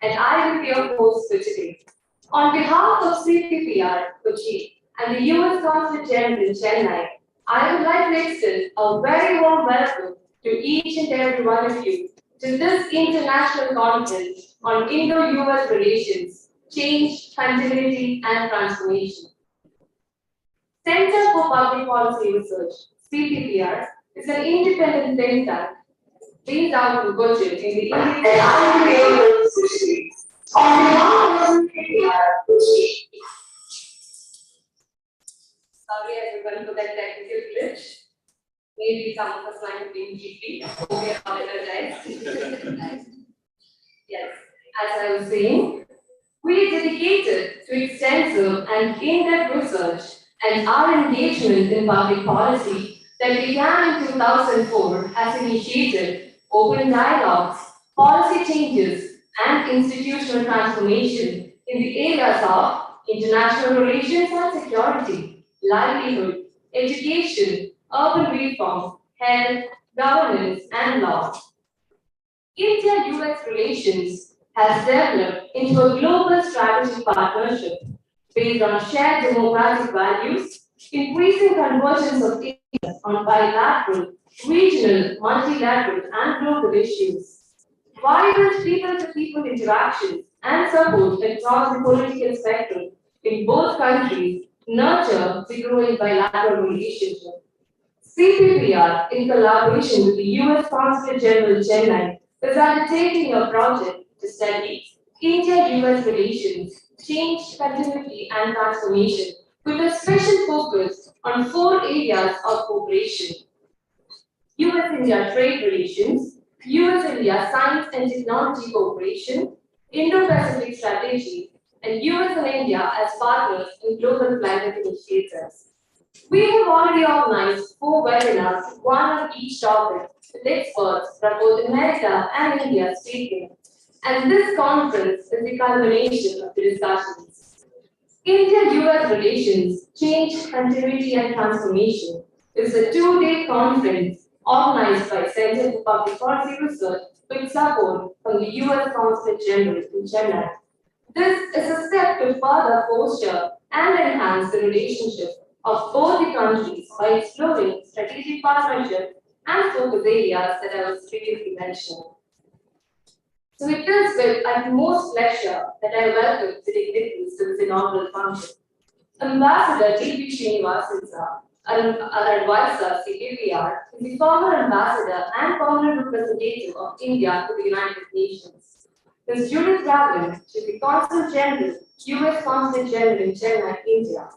and I will be your host for today. On behalf of CPPR, Kochi, and the U.S. Consulate General in Chennai, I would like to extend a very warm welcome to each and every one of you to this international conference on Indo-U.S. relations, change, continuity, and transformation. Center for Public Policy Research, CPPR, is an independent think tank based out of Kochi in the Indian Sorry everyone for that technical glitch. Maybe some of us might have been deeply. We apologize. Yes, as I was saying, we are dedicated to extensive and in-depth research and our engagement in public policy that began in 2004 has initiated open dialogues, policy changes, and institutional transformation in the areas of international relations and security, livelihood, education, urban reform, health, governance, and law. India-US relations has developed into a global strategic partnership based on shared democratic values, increasing convergence of interests on bilateral, regional, multilateral, and global issues. Vibrant people-to-people interactions and support across the political spectrum in both countries nurture the growing bilateral relationship. CPPR, in collaboration with the U.S. Consulate General in Chennai, is undertaking a project to study India-U.S. relations, change, continuity, and transformation, with a special focus on 4 areas of cooperation: U.S.-India trade relations, U.S.-India science and technology cooperation, Indo-Pacific strategy, and U.S. and India as partners in global climate initiatives. We have already organized 4 webinars, one on each topic, with experts from both America and India speaking, and this conference is the culmination of the discussions. India-US relations, change, continuity, and transformation is a 2-day conference organized by Center for Public Policy Research with support from the U.S. Consulate General in Chennai. This is a step to further foster and enhance the relationship of both the countries by exploring strategic partnership and focus areas that I was previously mentioning. So it is with utmost pleasure that I welcome the dignitaries to this inaugural function. Ambassador T.B. Srinivasan, our advisor, CPPR, is the former ambassador and permanent representative of India to the United Nations. Ms. Judith Ravan, she is the Consul General, U.S. Consulate General in Chennai, India.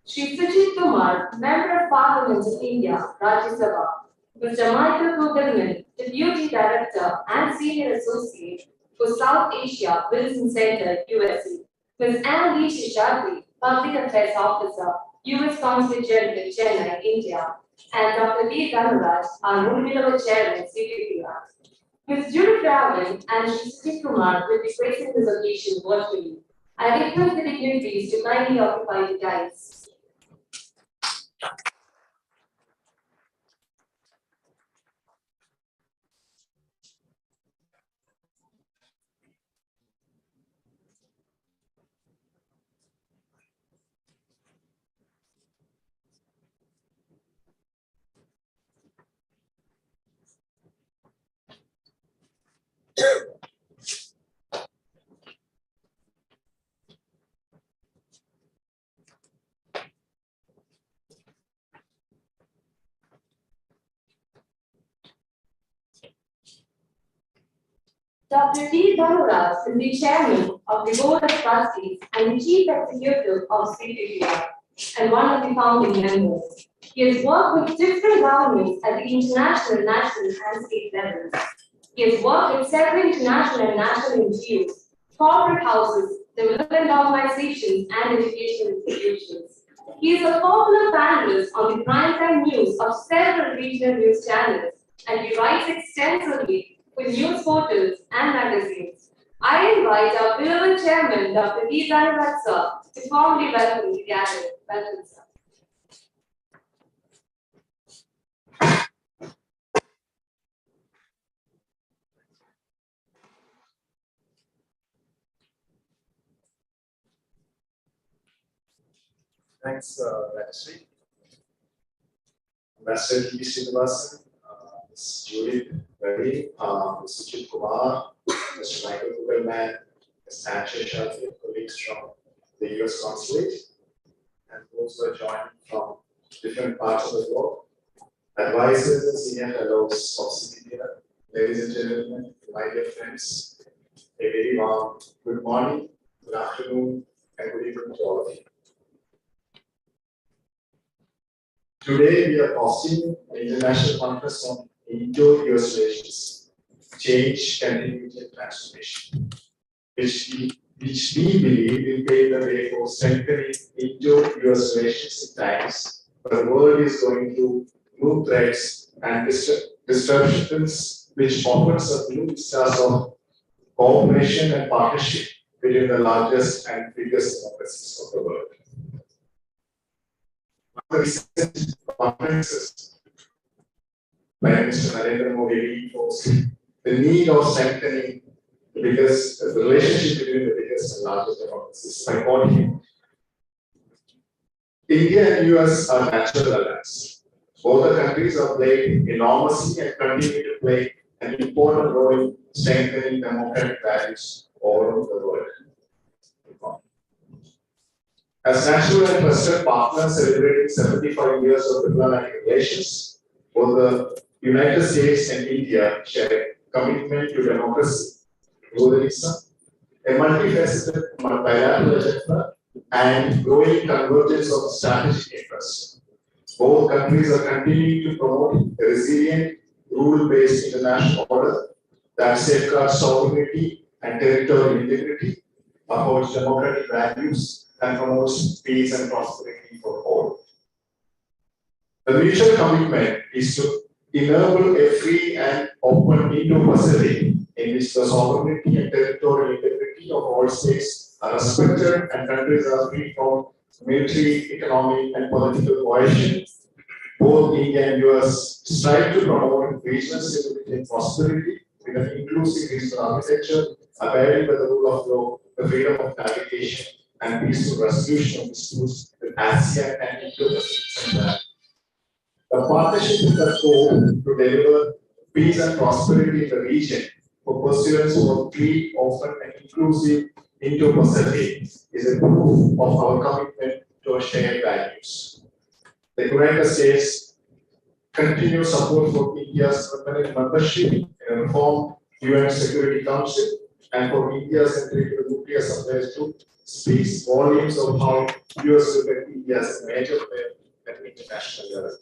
Shri Sujit Kumar, Member of Parliament of India, Rajya Sabha. Mr. Michael Gilman, Deputy Director and Senior Associate for South Asia, Wilson Center, USA. Ms. Anne D. Shishadri, Public Affairs Officer, U.S. Consulate General in Chennai, India. And Dr. D. Dhanuraj, our Rule Chairman, CPPR. Ms. Judith Ravan and Shri Sujit Kumar will be gracing this occasion virtually. I request the dignitaries to kindly occupy the dais. Dr. D. Dhanuraj is the Chairman of the Board of Trustees and the Chief Executive of CPPR and one of the founding members. He has worked with different governments at the international, national, and state levels. He has worked with several international and national NGOs, corporate houses, development organizations, and educational institutions. He is a popular panelist on the primetime news of several regional news channels, and he writes extensively for news portals and magazines. I invite our beloved chairman, Dr. D. Dhanuraj, sir, to formally welcome the gathering. Welcome, sir. Thanks, Rajashree. Ambassador T. Srinivasan, Ms. Judith Reddy, Mr. Chip Kumar, Mr. Michael Gilman, Ms. Sanchez Shafi, colleagues from the U.S. Consulate, and those who are joined from different parts of the world, advisors and senior fellows of CPDR, ladies and gentlemen, my dear friends, a very warm good morning, good afternoon, and good evening to all of you. Today, we are hosting an international conference on Indo-U.S. relations, change, continuity, and transformation, which we believe will pave the way for strengthening Indo-U.S. relations in times where the world is going through new threats and disruptions, which offers up new vistas of cooperation and partnership between the largest and biggest democracies of the world. One of the recent conferences by Mr. Narendra Modi reinforced the need of strengthening the relationship between the biggest and largest democracies by calling him. India and US are natural allies. Both the countries have played enormously and continue to play an important role in strengthening democratic values all over the world. As natural and trusted partners celebrating 75 years of diplomatic relations, both the United States and India share a commitment to democracy, pluralism, a multifaceted bilateral agenda, and growing convergence of strategic interests. Both countries are continuing to promote a resilient, rule-based international order that safeguards sovereignty and territorial integrity, upholds democratic values, and promotes peace and prosperity for all. The mutual commitment is to enable a free and open Indo-Pacific in which the sovereignty and territorial integrity of all states are respected and countries are free from military, economic, and political coercion. Both India and US strive to promote regional stability and prosperity with an inclusive regional architecture, abiding by the rule of law, the freedom of navigation, and peaceful resolution of disputes with ASEAN and Indo-Pacific. The partnership is the goal to deliver peace and prosperity in the region for pursuance of a free, open, and inclusive Indo-Pacific is a proof of our commitment to our shared values. The United States continues support for India's permanent membership in a reformed UN Security Council and for India's entry to the nuclear supplies group speaks volumes of how US look at India as a major player at the international level.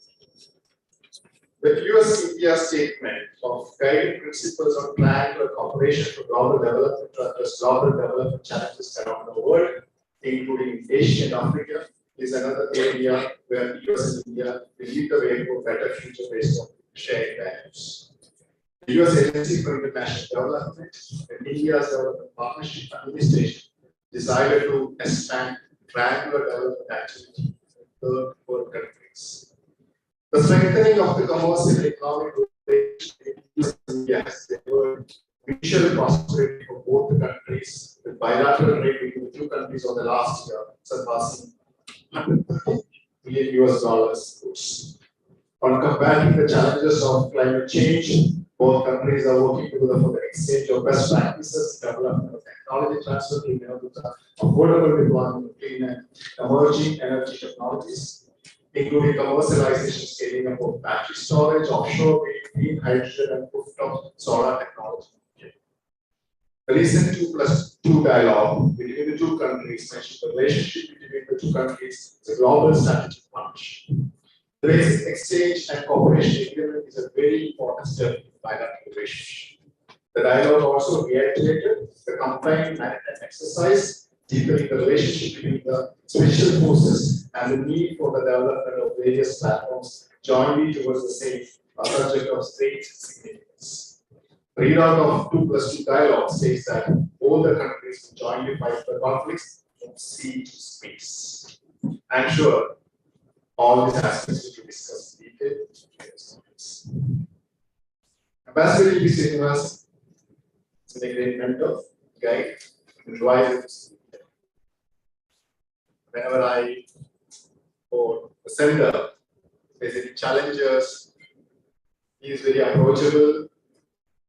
The US-India statement of guiding principles on plan for cooperation for global development to address global development challenges around the world, including Asia and Africa, is another area where the US and India will lead the way for better future based on shared values. The US Agency for International Development and India's Development Partnership Administration decided to expand triangular development activity in third world countries. The strengthening of the commercial and economic relations between India has delivered mutual prosperity for both the countries, with bilateral trade between the two countries over the last year surpassing $130 billion goods. On combating the challenges of climate change, both countries are working together for the exchange of best practices, development of technology transfer to enable the affordable deployment of clean and emerging energy technologies, including commercialization, scaling up of battery storage, offshore wind, green hydrogen, and rooftop solar technology. The recent 2+2 dialogue between the two countries mentioned the relationship between the two countries is a global strategic partnership. The basic exchange and cooperation agreement is a very important step in bilateral relationship. The dialogue also reiterated the combined maritime exercise, deepening the relationship between the special forces and the need for the development of various platforms jointly towards the same subject of great significance. The readout of 2+2 dialogue says that all the countries will jointly fight the conflicts from sea to space. I'm sure all these aspects will be discussed in detail in this conference. Ambassador T. Srinivasan is a great mentor, guide, and advisor. Whenever I for the center, basically challenges. He is very approachable.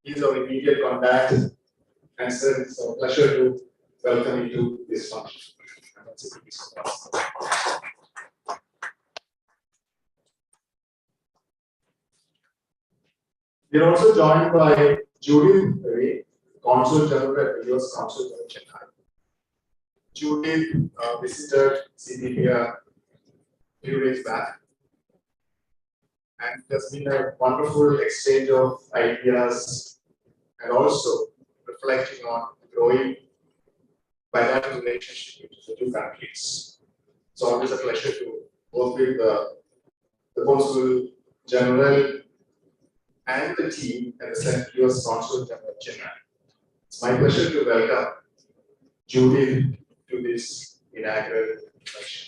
He is our immediate contact. And sir, it's a pleasure to welcome you to this function. We are also joined by Judith Ray, Consul General at the U.S. Consul in Chennai. Judith visited CPPR a few days back, and there's been a wonderful exchange of ideas and also reflecting on growing bilateral relationship between the two countries. It's always a pleasure to work with the Consul General and the team at the U.S. Consul General Chennai. It's my pleasure to welcome Judith to this inaugural session.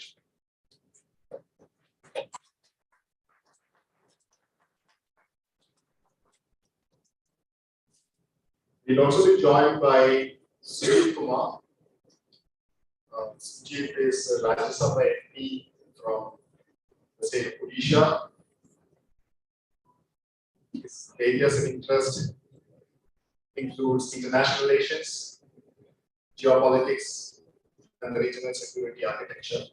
We'll also be joined by Sujit Kumar. Sujit is a Rajya Sabha MP from the state of Odisha. His areas of interest includes international relations, geopolitics, and the regional security architecture.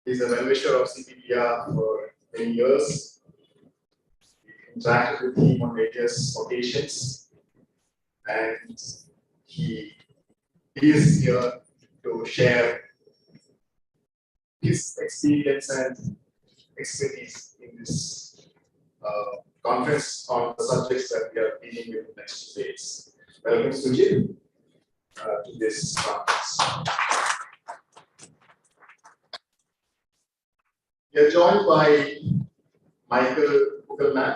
He is a well-wisher of CPPR for many years. We interacted with him on various occasions, and he is here to share his experience and expertise in this conference on the subjects that we are dealing with in the next 2 days. Welcome, Sujit, to this conference. We are joined by Michael Gilman,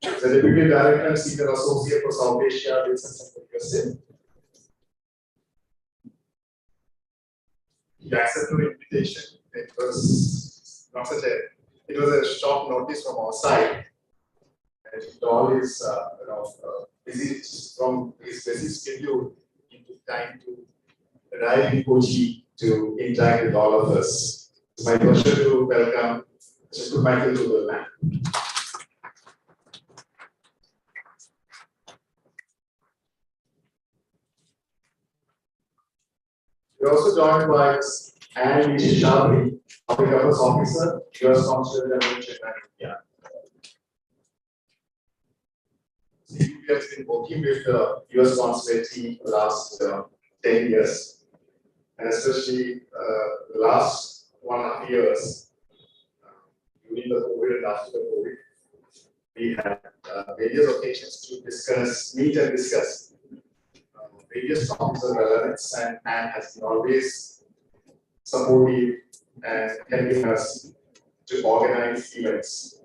the Deputy Director and Senior Associate for South Asia, Wilson Center, USA. He accepted the invitation. It was not such a, it was a short notice from our side. And it all is, busy from his busy schedule, he took time to arrive in Kochi to interact with all of us. It's my pleasure to welcome Mr. Michael to the land. We're also joined by Anne Shabri, Public Affairs Officer, U.S. Consul General in Chennai, India. CPP has been working with the U.S. Consulate team for the last 10 years, and especially the last 1.5 years, during the COVID and after the COVID, we had various occasions to meet and discuss various topics of relevance, and Anne has been always supportive and helping us to organize events.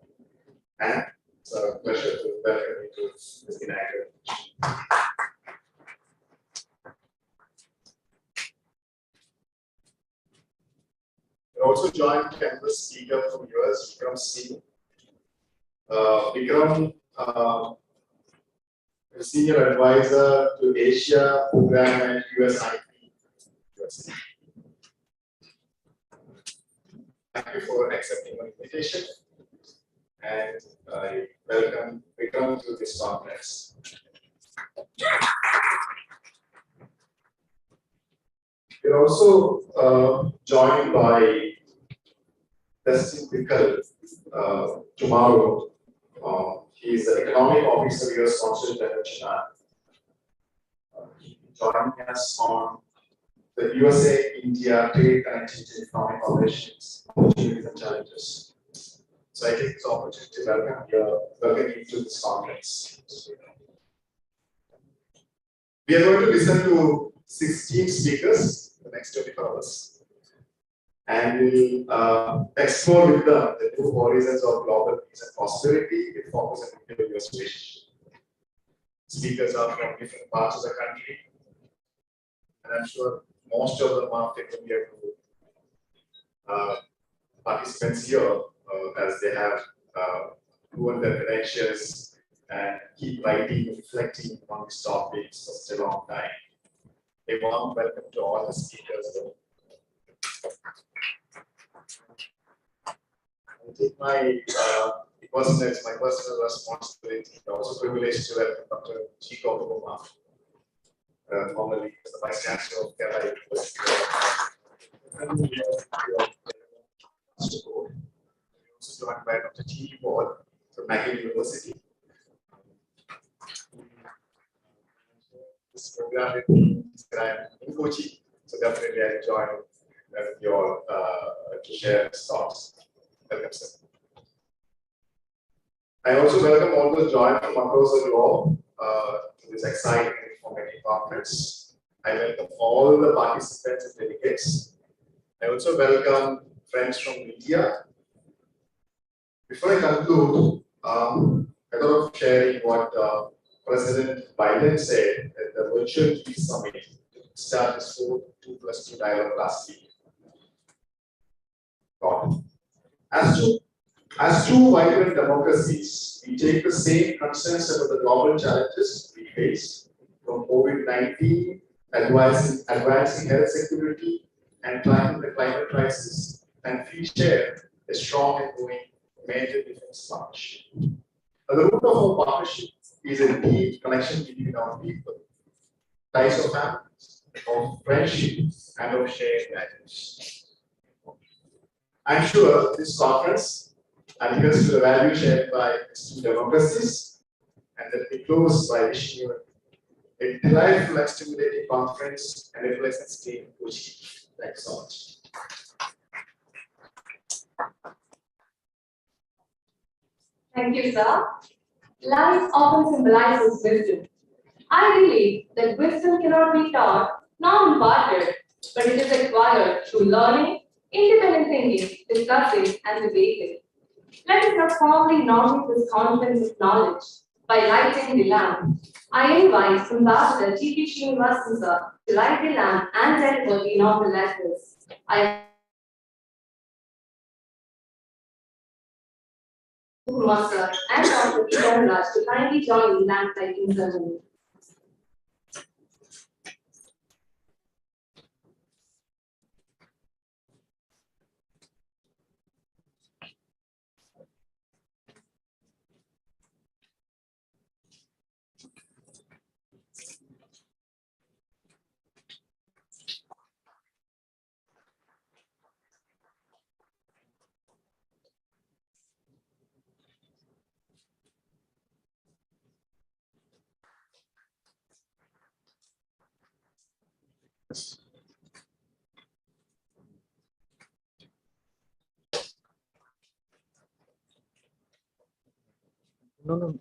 And it's a pleasure to welcome you to this inaugural. We're also joined campus speaker from US, Vikram Singh. Vikram is Senior Advisor to Asia Program at USIP. Thank you for accepting my invitation, and I welcome Vikram to this conference. We're also joined by Dustin Pickle tomorrow. He is the Economic Officer, U.S. Consul General Chennai. He will join us on the USA-India trade connectivity economic operations, opportunities and challenges. So I take this opportunity to welcome you to this conference. We are going to listen to 16 speakers in the next 24 hours. And we'll explore with them the two horizons of global peace and prosperity with focus on Indo-U.S. relationship. Speakers are from different parts of the country, and I'm sure most of them are familiar to participants here, as they have proven their credentials and keep writing and reflecting on these topics for such a long time. A warm welcome to all the speakers. I think it's my personal responsibility, also privilege to welcome Dr. G. Gopal, formerly the Vice Chancellor of Kerala University. Also joined by Dr. T. Ward from Macquarie University. This program is in Kochi, so definitely I join you all to share thoughts. Welcome, sir. I also welcome all those joined from across the globe to this exciting and informative conference. I welcome all the participants and delegates. I also welcome friends from media. Before I conclude, I thought of sharing what President Biden said at the virtual peace summit to start this 2+2 dialogue last week. As two vibrant democracies, we take the same concerns about the global challenges we face, from COVID-19, advancing health security, and the climate crisis, and we share a strong and growing major defense partnership. At the root of our partnership is a deep connection between our people, ties of families, of friendship, and of shared values. I'm sure this conference adheres to the values shared by two democracies, and that we close by wishing you a delightful and stimulating conference and a pleasant stay in Kochi. Thanks so much. Thank you, sir. Life often symbolizes wisdom. I believe that wisdom cannot be taught nor imparted, but it is acquired through learning, independent thinking, discussing, and debating. Let us now formally inaugurate this conference of knowledge by lighting the lamp. I invite Ambassador T.P. Srinivasan sir to light the lamp and deliver the inaugural letters. Kumar sir and Dr. Kiran Raj to kindly join the lamp lighting ceremony. No.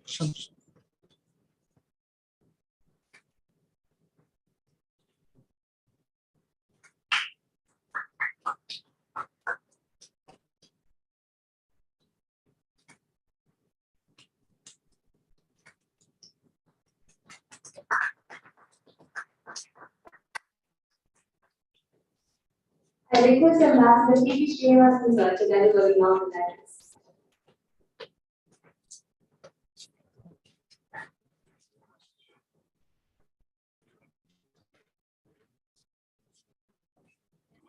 I request Ambassador T.P. Srinivasan sir to deliver the inaugural letters.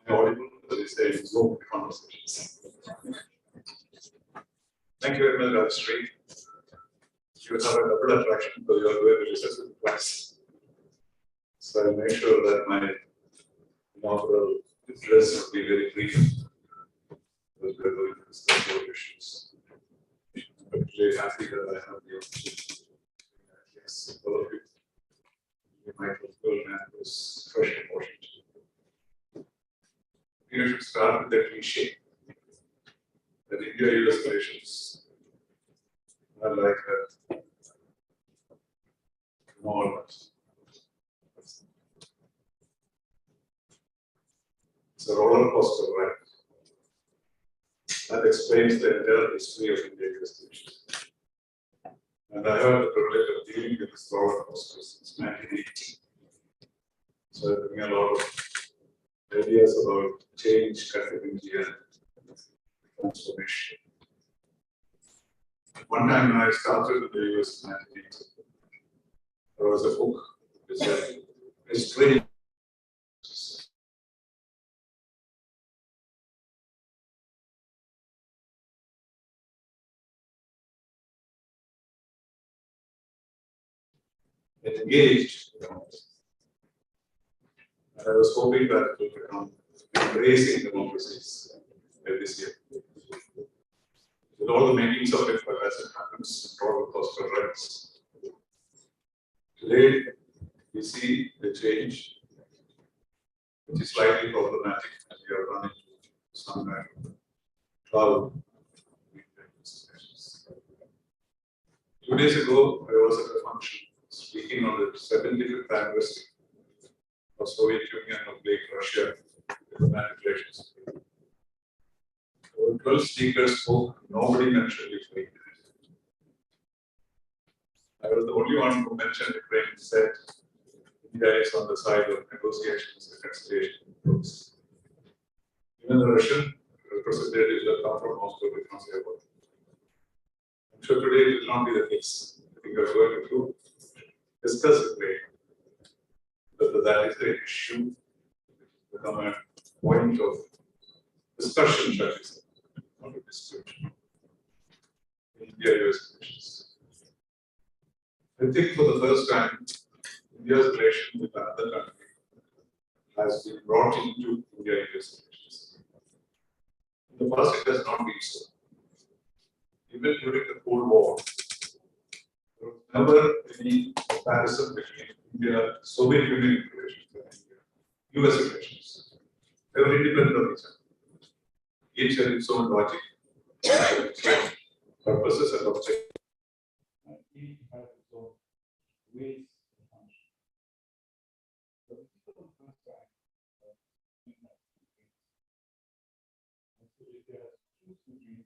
Audible, as they say, it's open conversations. Thank you very much, Street. You have a double attraction because you are doing the research with class. So I'll make sure that my inaugural address will be very brief. Because we are going to discuss more issues. I'm really happy that I have the opportunity. Yes, all of you. You might have told me it was fresh important. You should start with the cliche that India-U.S. relations are like a more. It's a roller coaster ride. That explains the entire history of India-U.S. relations. And I have the privilege of dealing with this roller coaster since 1980. So I bring a lot of ideas about change, India, transformation. One time when I started in the US in 1980, there was a book which said, "Restraining engaged democracy. And I was hoping that it will become embracing democracies by this year. With all the makings of it, but as it happens, all the cost of rights. Today, we see the change, which is slightly problematic, and we are running some kind of cloud. 2 days ago, I was at a function speaking on the 75th anniversary of Soviet Union of Lake Russia diplomatic relations. There were 12 speakers spoke, nobody mentioned Ukraine. I was the only one who mentioned Ukraine and said India is on the side of negotiations and conciliation process. Even the Russian representatives that come from Moscow did not say about it. I'm sure today it will not be the case. I think we are going to discuss Ukraine. But that is the issue, become a point of discussion, shall we say, not a dispute. India-US relations. I think for the first time, India's relation with another country has been brought into India-US relations. In the past, it has not been so. Even during the Cold War, there was never any comparison between India, Soviet Union relations and US relations. They were independent of each other. Each had its own logic, its own purposes and objectives. And each had its own ways to function. So this is the first time that India has chosen between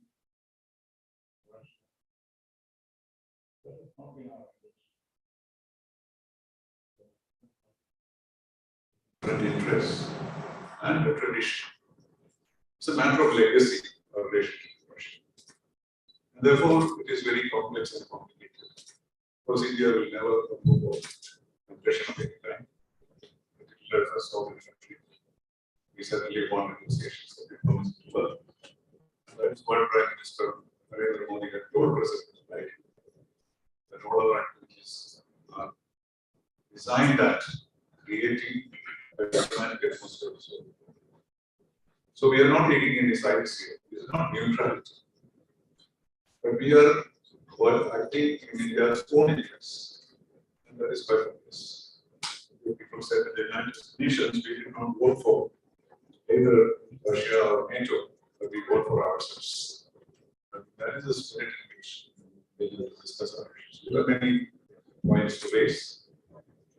Russia. That has not been our approach. Interest and the tradition. It's a matter of legacy or relationship with Russia. And therefore, it is very complex and complicated. Because India will never move on impression of any time. Particularly for Soviet country. We certainly want negotiations of diplomacy to work. That is what Prime Minister Narendra Modi had told President Biden. That all our activities are designed at creating a diplomatic atmosphere. So we are not taking any sides here. This is not neutrality. But we are acting in India's own interests. And that is quite obvious. People said that the United Nations, we did not vote for either Russia or NATO, but we vote for ourselves. But that is the spirit in which we will discuss our issues. There are many points to raise.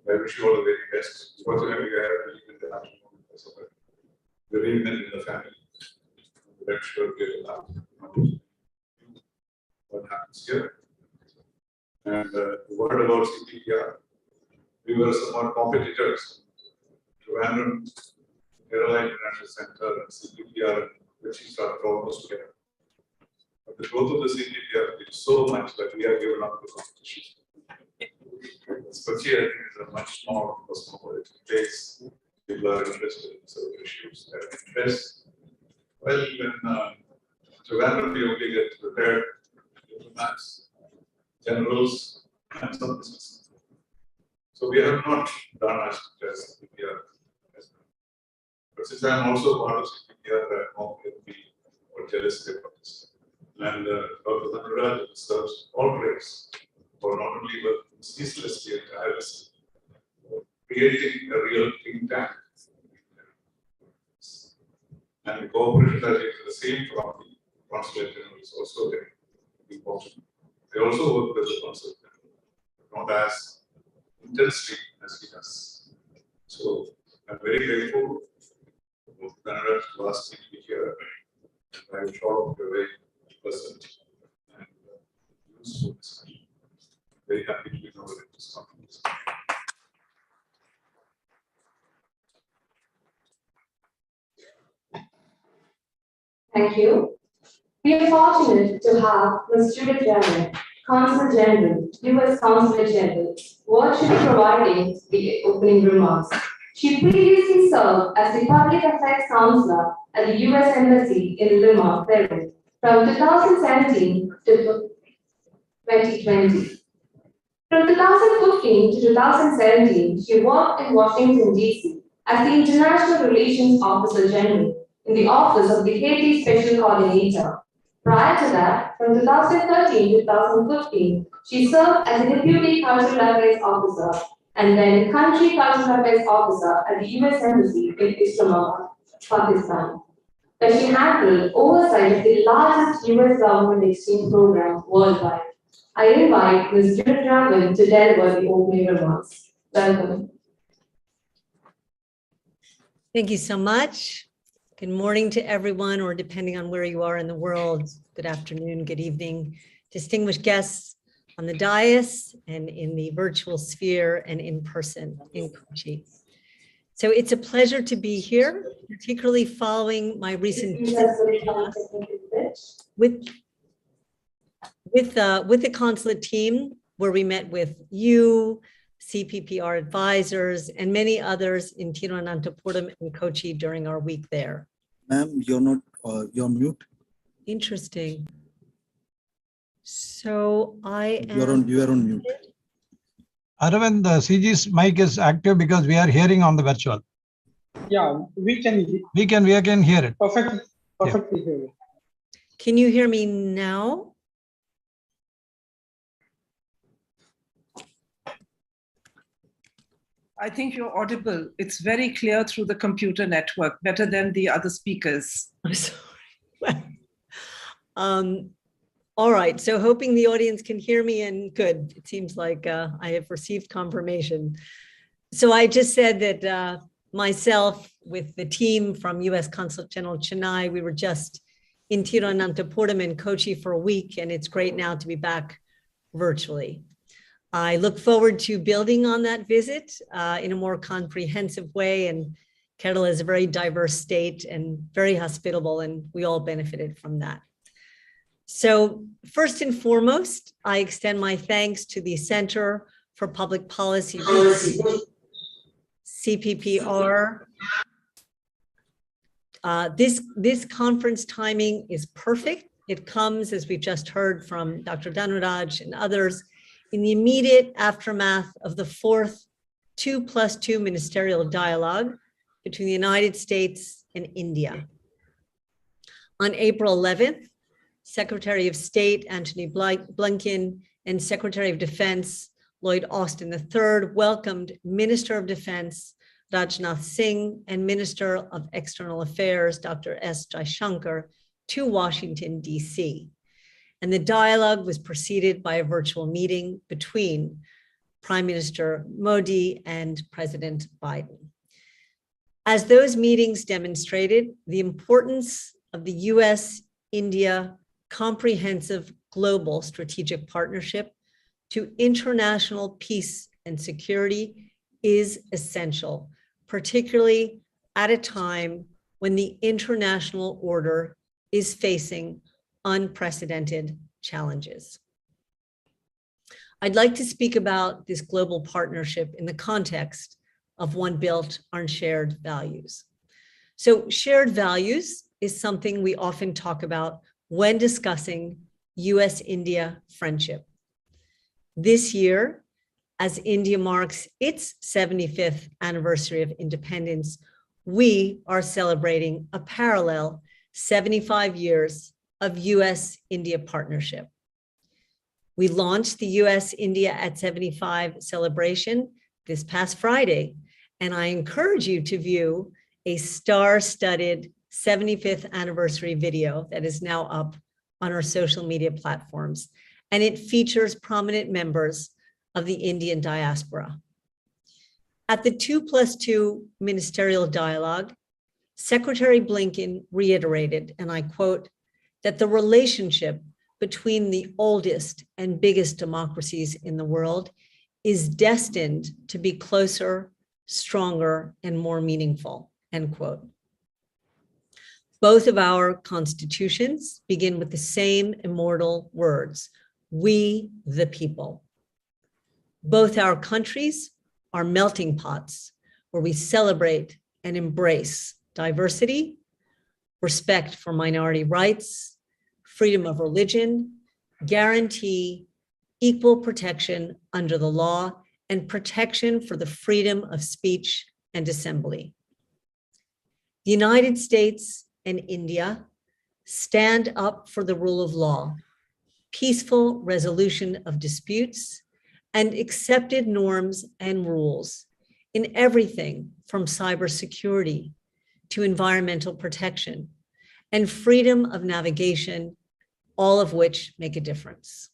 I wish you all the very best. Fortunately, I have bereavement in the afternoon because of it. Bereavement in the family. I'm sure we will have what happens here. And the word about CPPR, we were somewhat competitors to random Airline International Center and CPPR, which is our almost together. But the growth of the CPPR is so much that we have given up the competition. Kochi, I think, is a much more cosmopolitan place. People are interested in certain issues. They have interest. Well, when Trivandrum, we only get prepared diplomats, generals, and some business. So we have not done as much as India has done. But since I am also part of India, I am with me or jealous about this. And Dr. Dhanuraj serves all praise for not only working ceaselessly and tirelessly, creating a real think tank. And the cooperation that is the same from the Consulate General is also very important. They also work with the Consulate General, not as intensely as he does. So I'm very grateful for Dhanuraj to ask me to be here. And I'm sure you're very pleasant and useful discussion. Very happy to be involved in this conference. Thank you. We are fortunate to have Ms. Judith Gilman, Consul General, U.S. Consulate General, virtually providing the opening remarks. She previously served as the Public Affairs Counselor at the U.S. Embassy in Lima, Peru, from 2017 to 2020. From 2015 to 2017, she worked in Washington, D.C. as the International Relations Officer General in the Office of the Haiti Special Coordinator. Prior to that, from 2013 to 2015, she served as a Deputy Cultural Affairs Officer and then Country Cultural Affairs Officer at the U.S. Embassy in Islamabad, Pakistan, where she handled oversight of the largest U.S. government exchange program worldwide. I invite Ms. Judith Dragon to deliver the opening remarks. Welcome. Thank you so much. Good morning to everyone, or depending on where you are in the world, good afternoon, good evening, distinguished guests on the dais and in the virtual sphere and in person in Kochi. So it's a pleasure to be here, particularly following my recent with the consulate team, where we met with you, CPPR advisors, and many others in Tiruvananthapuram and Kochi during our week there. Ma'am, you're not, you're mute. Interesting. So I am. You are on mute. Aravind, the CG's mic is active because we are hearing on the virtual. Yeah, we can hear it. Perfectly hear it. Can you hear me now? I think you're audible. It's very clear through the computer network, better than the other speakers. I'm sorry. All right, so hoping the audience can hear me, and good. It seems like I have received confirmation. So I just said that myself with the team from U.S. Consulate General Chennai, we were just in Tiruvananthapuram and Kochi for a week, and it's great now to be back virtually. I look forward to building on that visit in a more comprehensive way, and Kerala is a very diverse state and very hospitable, and we all benefited from that. So first and foremost, I extend my thanks to the Center for Public Policy, CPPR. This conference timing is perfect. It comes, as we've just heard from Dr. Dhanuraj and others, in the immediate aftermath of the fourth 2+2 ministerial dialogue between the United States and India. On April 11th, Secretary of State Antony Blinken and Secretary of Defense Lloyd Austin III welcomed Minister of Defense Rajnath Singh and Minister of External Affairs Dr. S. Jaishankar to Washington, D.C. And the dialogue was preceded by a virtual meeting between Prime Minister Modi and President Biden. As those meetings demonstrated, the importance of the U.S.-India comprehensive global strategic partnership to international peace and security is essential, particularly at a time when the international order is facing unprecedented challenges. I'd like to speak about this global partnership in the context of one built on shared values. So shared values is something we often talk about when discussing US-India friendship. This year, as India marks its 75th anniversary of independence, we are celebrating a parallel 75 years of US-India partnership. We launched the US-India at 75 celebration this past Friday, and I encourage you to view a star-studded 75th anniversary video that is now up on our social media platforms, and it features prominent members of the Indian diaspora. At the 2+2 ministerial dialogue, Secretary Blinken reiterated, and I quote, that the relationship between the oldest and biggest democracies in the world is destined to be closer, stronger, and more meaningful, end quote. Both of our constitutions begin with the same immortal words, we the people. Both our countries are melting pots where we celebrate and embrace diversity, respect for minority rights, freedom of religion, guarantee equal protection under the law, and protection for the freedom of speech and assembly. The United States and India stand up for the rule of law, peaceful resolution of disputes, and accepted norms and rules in everything from cybersecurity to environmental protection and freedom of navigation, all of which make a difference.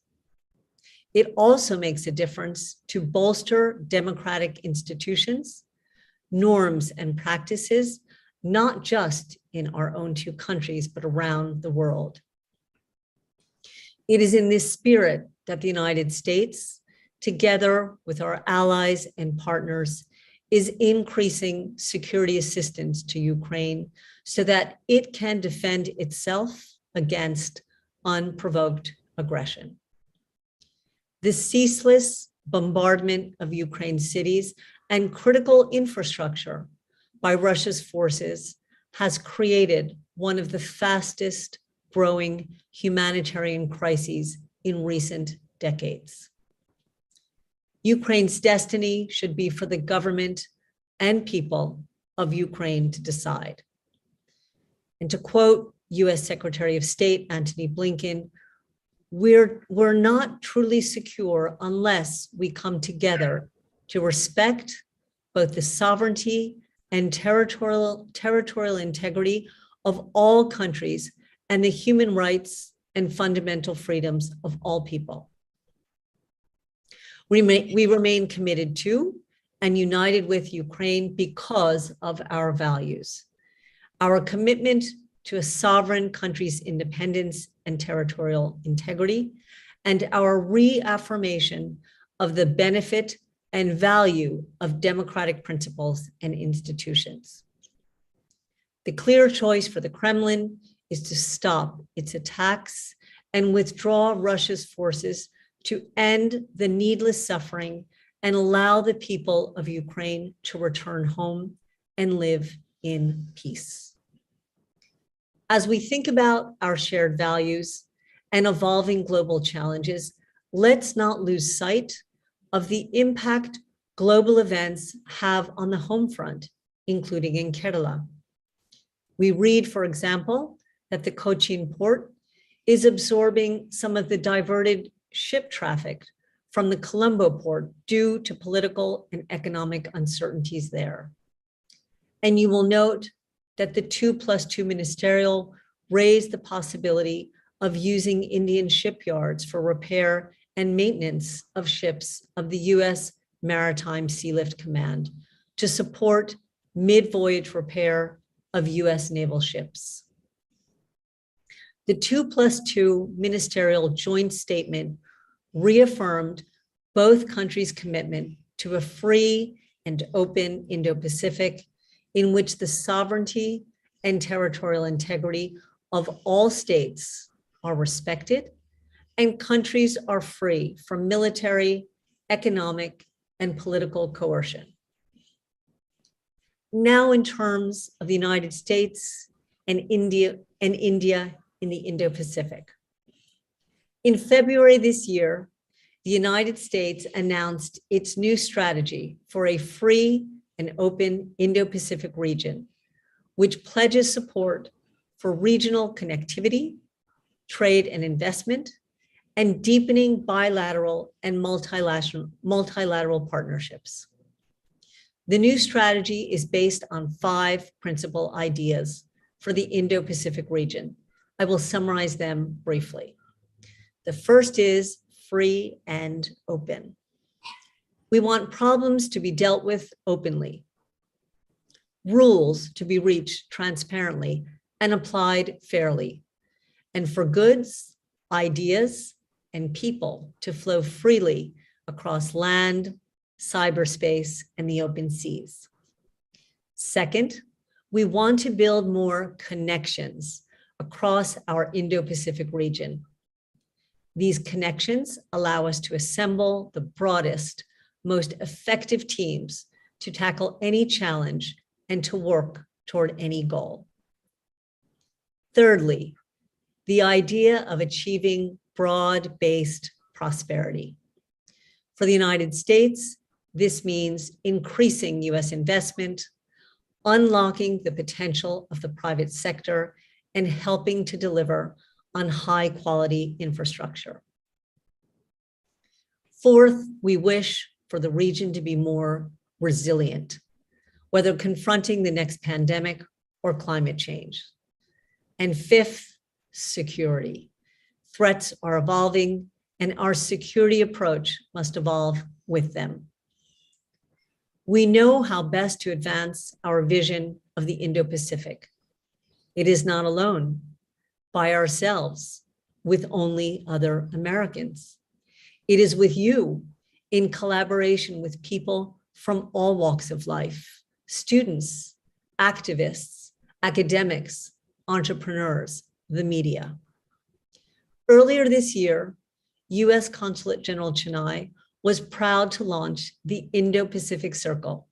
It also makes a difference to bolster democratic institutions, norms, and practices, not just in our own two countries, but around the world. It is in this spirit that the United States, together with our allies and partners, is increasing security assistance to Ukraine so that it can defend itself against unprovoked aggression. The ceaseless bombardment of Ukraine's cities and critical infrastructure by Russia's forces has created one of the fastest growing humanitarian crises in recent decades. Ukraine's destiny should be for the government and people of Ukraine to decide. And to quote U.S. Secretary of State Antony Blinken, we're not truly secure unless we come together to respect both the sovereignty and territorial integrity of all countries and the human rights and fundamental freedoms of all people. We remain committed to and united with Ukraine because of our values. Our commitment to a sovereign country's independence and territorial integrity, and our reaffirmation of the benefit and value of democratic principles and institutions. The clear choice for the Kremlin is to stop its attacks and withdraw Russia's forces to end the needless suffering and allow the people of Ukraine to return home and live in peace. As we think about our shared values and evolving global challenges, let's not lose sight of the impact global events have on the home front, including in Kerala. We read, for example, that the Cochin port is absorbing some of the diverted ship traffic from the Colombo port due to political and economic uncertainties there. And you will note that the 2+2 ministerial raised the possibility of using Indian shipyards for repair and maintenance of ships of the U.S. Maritime Sealift Command to support mid-voyage repair of U.S. naval ships. The 2+2 ministerial joint statement reaffirmed both countries' commitment to a free and open Indo-Pacific in which the sovereignty and territorial integrity of all states are respected and countries are free from military, economic, and political coercion. Now, in terms of the United States and India in the Indo-Pacific. In February this year, the United States announced its new strategy for a free and open Indo-Pacific region, which pledges support for regional connectivity, trade and investment, and deepening bilateral and multilateral partnerships. The new strategy is based on 5 principal ideas for the Indo-Pacific region. I will summarize them briefly. The first is free and open. We want problems to be dealt with openly, rules to be reached transparently and applied fairly, and for goods, ideas, and people to flow freely across land, cyberspace, and the open seas. Second, we want to build more connections across our Indo-Pacific region. These connections allow us to assemble the broadest, most effective teams to tackle any challenge and to work toward any goal. Thirdly, the idea of achieving broad-based prosperity. For the United States, this means increasing US investment, unlocking the potential of the private sector, and helping to deliver on high quality infrastructure. Fourth, we wish for the region to be more resilient, whether confronting the next pandemic or climate change. And fifth, security. Threats are evolving, and our security approach must evolve with them. We know how best to advance our vision of the Indo-Pacific. It is not alone, by ourselves, with only other Americans. It is with you, in collaboration with people from all walks of life, students, activists, academics, entrepreneurs, the media. Earlier this year, US Consulate General Chennai was proud to launch the Indo-Pacific Circle,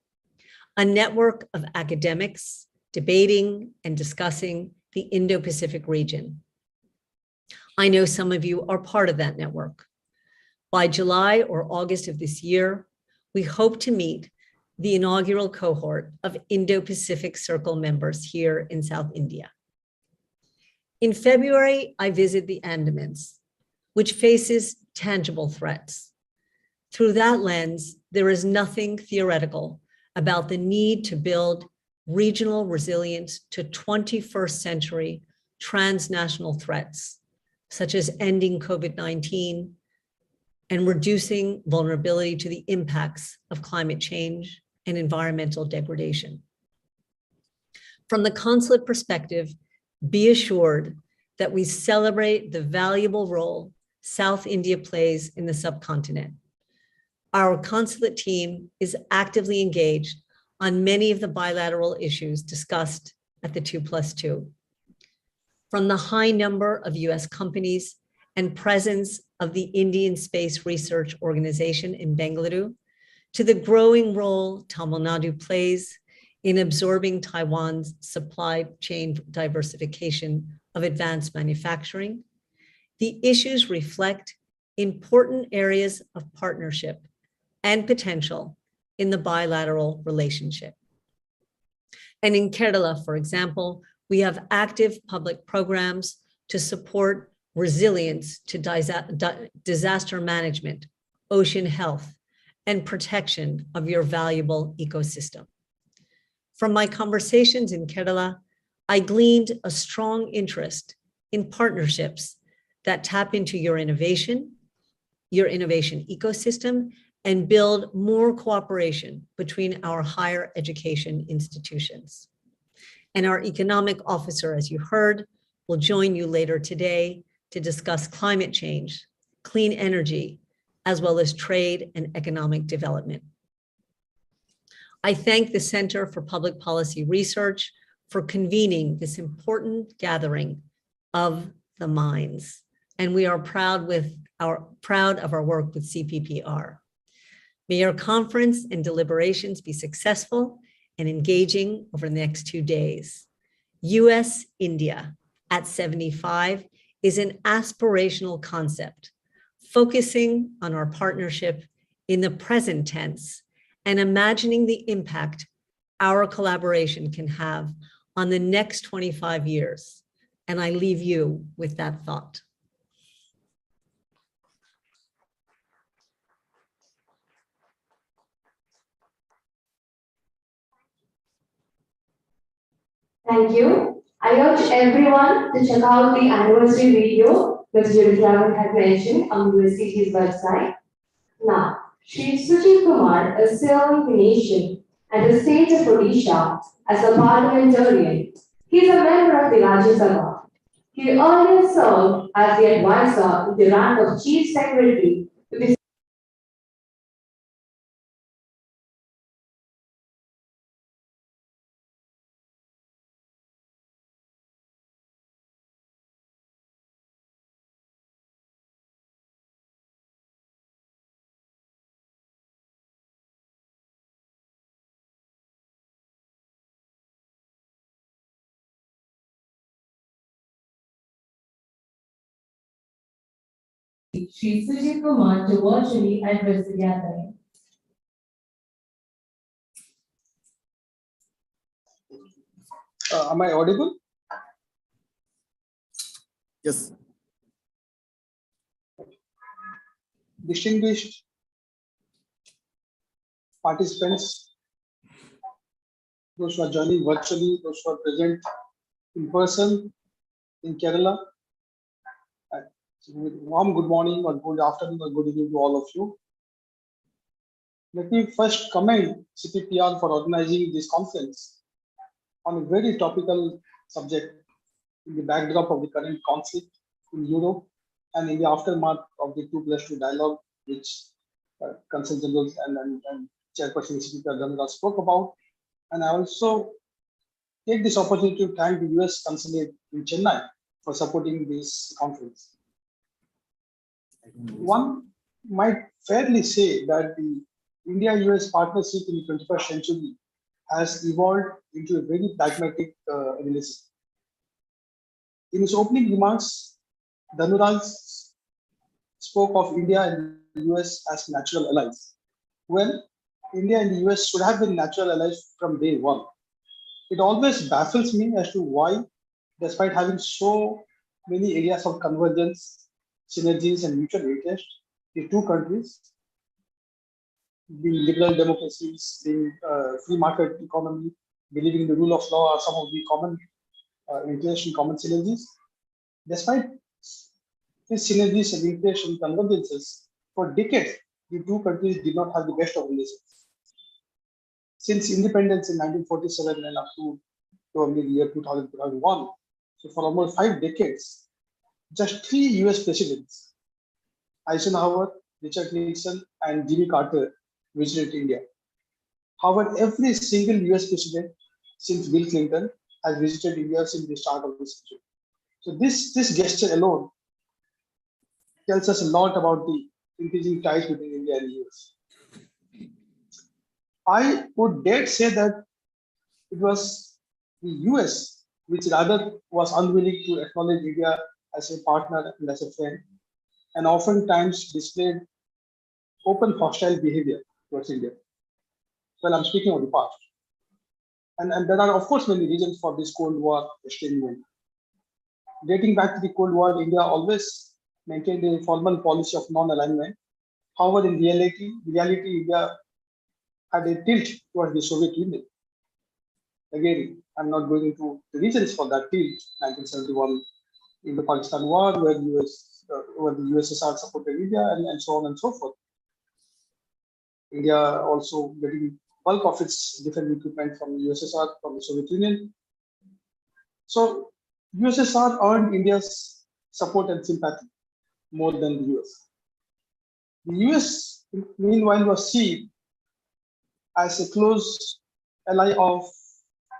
a network of academics debating and discussing the Indo-Pacific region. I know some of you are part of that network. By July or August of this year, we hope to meet the inaugural cohort of Indo-Pacific Circle members here in South India. In February, I visit the Andamans, which faces tangible threats. Through that lens, there is nothing theoretical about the need to build regional resilience to 21st century transnational threats, such as ending COVID-19 and reducing vulnerability to the impacts of climate change and environmental degradation. From the consulate perspective, be assured that we celebrate the valuable role South India plays in the subcontinent. Our consulate team is actively engaged on many of the bilateral issues discussed at the 2+2. From the high number of US companies and presence of the Indian Space Research Organization in Bengaluru, to the growing role Tamil Nadu plays in absorbing Taiwan's supply chain diversification of advanced manufacturing, the issues reflect important areas of partnership and potential in the bilateral relationship. And in Kerala, for example, we have active public programs to support resilience to disaster management, ocean health, and protection of your valuable ecosystem. From my conversations in Kerala, I gleaned a strong interest in partnerships that tap into your innovation ecosystem, and build more cooperation between our higher education institutions. And our economic officer, as you heard, will join you later today to discuss climate change, clean energy, as well as trade and economic development. I thank the Center for Public Policy Research for convening this important gathering of the minds. And we are proud of our work with CPPR. May your conference and deliberations be successful and engaging over the next 2 days. US-India at 75 is an aspirational concept, focusing on our partnership in the present tense and imagining the impact our collaboration can have on the next 25 years. And I leave you with that thought. Thank you. I urge everyone to check out the anniversary video that Gilman had mentioned on the university's website. Now, Shri Suji Kumar is serving the nation and the state of Odisha as a parliamentarian. He is a member of the Rajya Sabha. He earlier served as the advisor in the rank of Chief Secretary to the Shri Sujit Kumar to virtually address the gathering. Am I audible? Yes. Distinguished participants, those who are joining virtually, those who are present in person in Kerala, warm good morning or good afternoon or good evening to all of you. Let me first commend CPPR for organizing this conference on a very topical subject in the backdrop of the current conflict in Europe and in the aftermath of the 2+2 dialogue, which Consul General and Chairperson CPPR Dhanraj spoke about. And I also take this opportunity to thank the US Consulate in Chennai for supporting this conference. One might fairly say that the India-US partnership in the 21st century has evolved into a very pragmatic relationship. In his opening remarks, Dhanraj spoke of India and the US as natural allies. Well, India and the US should have been natural allies from day one. It always baffles me as to why, despite having so many areas of convergence, synergies, and mutual interest, the two countries, being liberal democracies, being free market economy, believing in the rule of law, are some of the common interests and common synergies. Despite these synergies and interests and convergences, for decades, the two countries did not have the best of relations. Since independence in 1947 and up to probably the year 2000, 2001, so for almost 5 decades, just 3 US presidents, Eisenhower, Richard Nixon, and Jimmy Carter, visited India. However, every single US president since Bill Clinton has visited India since the start of this century. So this gesture alone tells us a lot about the increasing ties between India and the US. I would dare say that it was the US which rather was unwilling to acknowledge India as a partner and as a friend, and oftentimes displayed open hostile behavior towards India. Well, I'm speaking of the past. And there are, of course, many reasons for this Cold War estrangement. Dating back to the Cold War, India always maintained a formal policy of non-alignment. However, in reality, India had a tilt towards the Soviet Union. Again, I'm not going into the reasons for that tilt. 1971 Indo-Pakistan War, where the USSR supported India, and so on and so forth. India also getting bulk of its defense equipment from the USSR, from the Soviet Union. So USSR earned India's support and sympathy more than the US. The US, meanwhile, was seen as a close ally of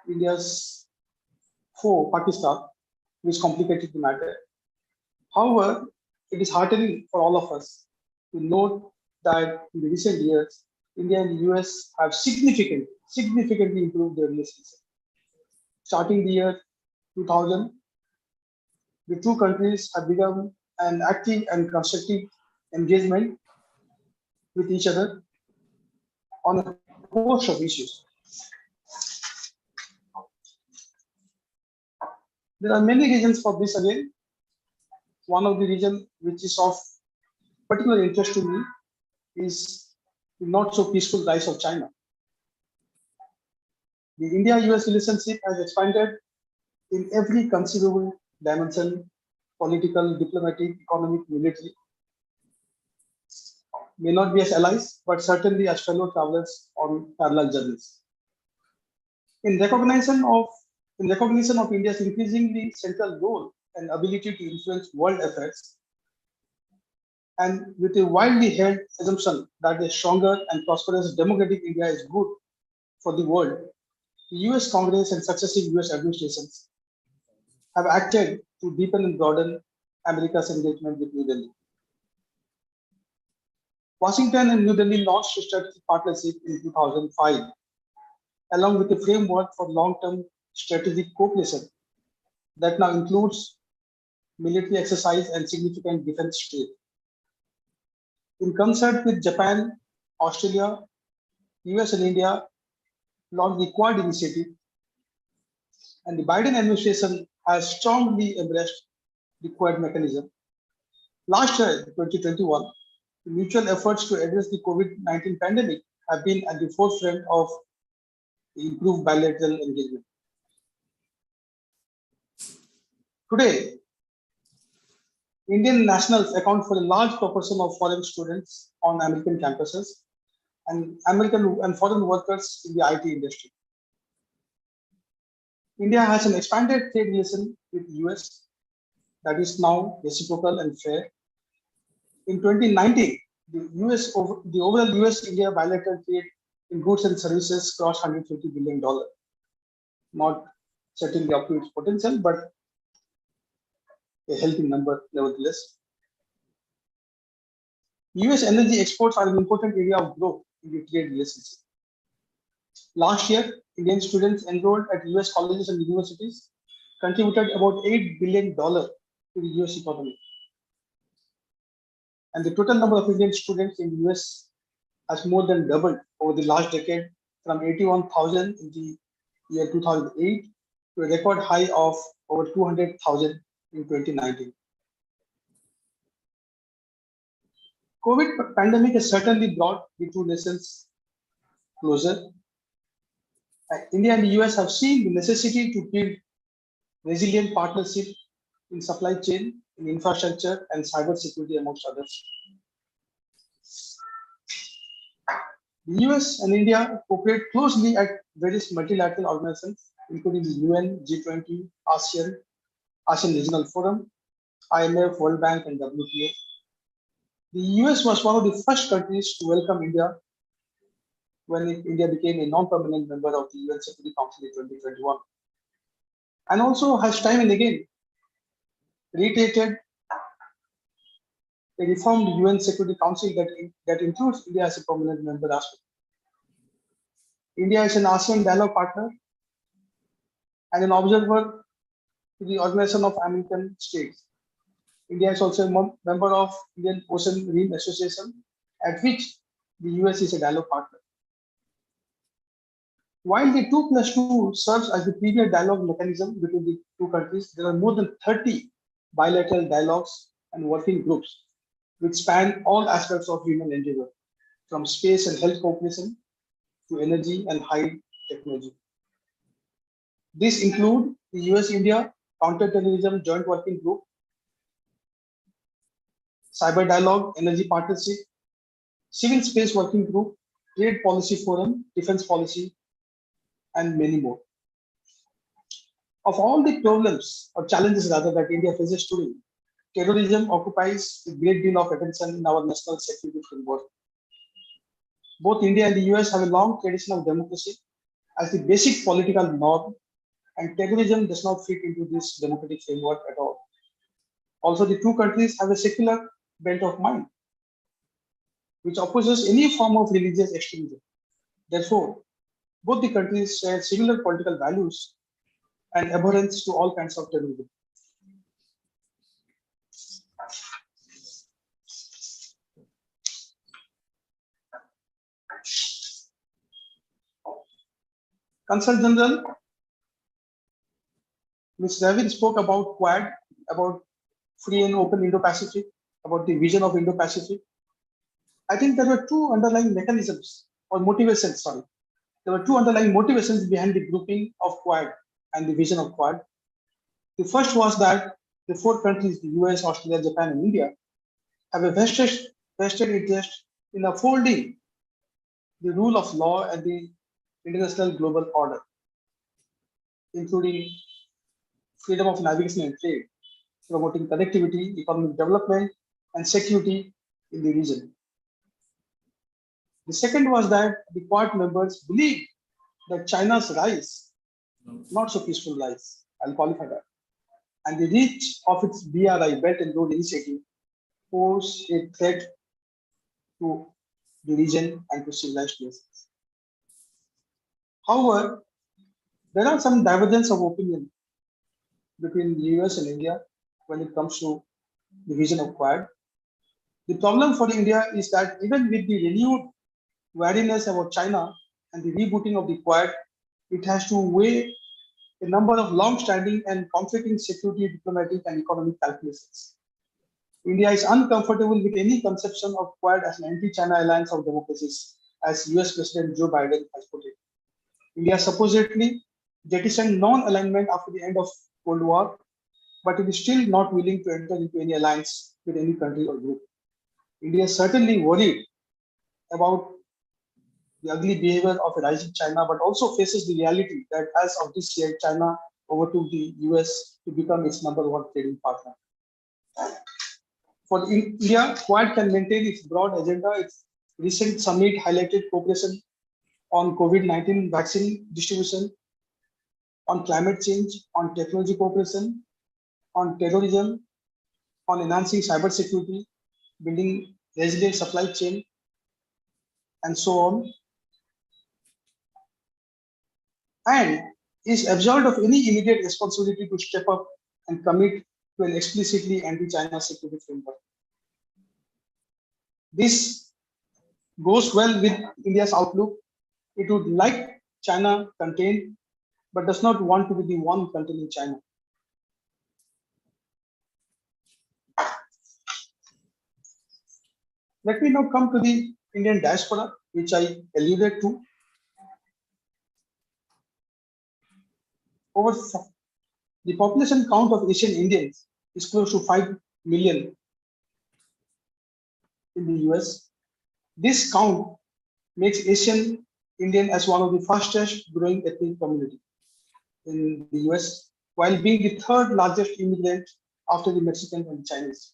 India's foe, Pakistan, which complicated the matter. However, it is heartening for all of us to note that in the recent years, India and the US have significantly improved their relationship. Starting the year 2000, the two countries have begun an active and constructive engagement with each other on a host of issues. There are many reasons for this again. One of the reasons which is of particular interest to me is the not so peaceful rise of China. The India-US relationship has expanded in every conceivable dimension: political, diplomatic, economic, military. May not be as allies, but certainly as fellow travelers on parallel journeys. In recognition of India's increasingly central role and ability to influence world affairs, and with a widely held assumption that a stronger and prosperous democratic India is good for the world, the US Congress and successive US administrations have acted to deepen and broaden America's engagement with New Delhi. Washington and New Delhi launched a strategic partnership in 2005, along with a framework for long-term strategic cooperation that now includes military exercise and significant defense trade. in concert with Japan, Australia, US and India, launched the Quad initiative, and the Biden administration has strongly embraced the Quad mechanism. Last year, 2021, the mutual efforts to address the COVID-19 pandemic have been at the forefront of the improved bilateral engagement. Today, Indian nationals account for a large proportion of foreign students on American campuses and American and foreign workers in the IT industry. India has an expanded trade relation with the US that is now reciprocal and fair. In 2019, the overall US-India bilateral trade in goods and services crossed $150 billion. Not certainly up to its potential, but a healthy number nevertheless. US energy exports are an important area of growth in the trade relationship. Last year, Indian students enrolled at US colleges and universities contributed about $8 billion to the US economy. And the total number of Indian students in the US has more than doubled over the last decade, from 81,000 in the year 2008 to a record high of over 200,000 in 2019. COVID pandemic has certainly brought the two nations closer. India and the US have seen the necessity to build resilient partnership in supply chain, in infrastructure, and cyber security, amongst others. The US and India cooperate closely at various multilateral organizations, including the UN, G20, ASEAN Regional Forum, IMF, World Bank, and WTO. The US was one of the first countries to welcome India when India became a non-permanent member of the UN Security Council in 2021, and also has time and again reiterated a reformed UN Security Council that includes India as a permanent member as well. India is an ASEAN dialogue partner and an observer to the Organization of American States. India is also a member of Indian Ocean Marine Association, at which the US is a dialogue partner. While the 2+2 serves as the premier dialogue mechanism between the two countries, there are more than 30 bilateral dialogues and working groups which span all aspects of human endeavor, from space and health cooperation to energy and high technology. These include the US-India Counterterrorism Joint Working Group, Cyber Dialogue, Energy Partnership, Civil Space Working Group, Trade Policy Forum, Defense Policy, and many more. Of all the problems or challenges rather that India faces today, terrorism occupies a great deal of attention in our national security framework. Both India and the US have a long tradition of democracy as the basic political norm, and terrorism does not fit into this democratic framework at all. Also, the two countries have a secular bent of mind, which opposes any form of religious extremism. Therefore, both the countries share similar political values and abhorrence to all kinds of terrorism. Consul General Ms. Ravin spoke about Quad, about free and open Indo-Pacific, about the vision of Indo-Pacific. I think there were two underlying mechanisms or motivations, sorry. There were two underlying motivations behind the grouping of Quad and the vision of Quad. The first was that the four countries, the US, Australia, Japan, and India, have a vested interest in upholding the rule of law and the international global order, including freedom of navigation and trade, promoting connectivity, economic development, and security in the region. The second was that the Quad members believed that China's rise, not so peaceful rise, I'll qualify that, and the reach of its BRI, Belt and Road Initiative, pose a threat to the region and to civilized nations. However, there are some divergence of opinion between the US and India when it comes to the vision of Quad. The problem for India is that even with the renewed wariness about China and the rebooting of the Quad, it has to weigh a number of long-standing and conflicting security, diplomatic, and economic calculations. India is uncomfortable with any conception of Quad as an anti-China alliance of democracies, as US President Joe Biden has put it. India supposedly jettisoned non-alignment after the end of Cold War, but it is still not willing to enter into any alliance with any country or group. India is certainly worried about the ugly behavior of a rising China, but also faces the reality that as of this year, China overtook the US to become its #1 trading partner. For India, Quad can maintain its broad agenda. Its recent summit highlighted cooperation on COVID-19 vaccine distribution, on climate change, on technology cooperation, on terrorism, on enhancing cybersecurity, building resilient supply chain, and so on, and is absolved of any immediate responsibility to step up and commit to an explicitly anti-China security framework. This goes well with India's outlook. It would like China contained, but does not want to be the one containing China. Let me now come to the Indian diaspora, which I alluded to. The population count of Asian Indians is close to 5 million in the US. This count makes Asian Indian as one of the fastest growing ethnic community in the US, while being the third largest immigrant after the Mexican and Chinese.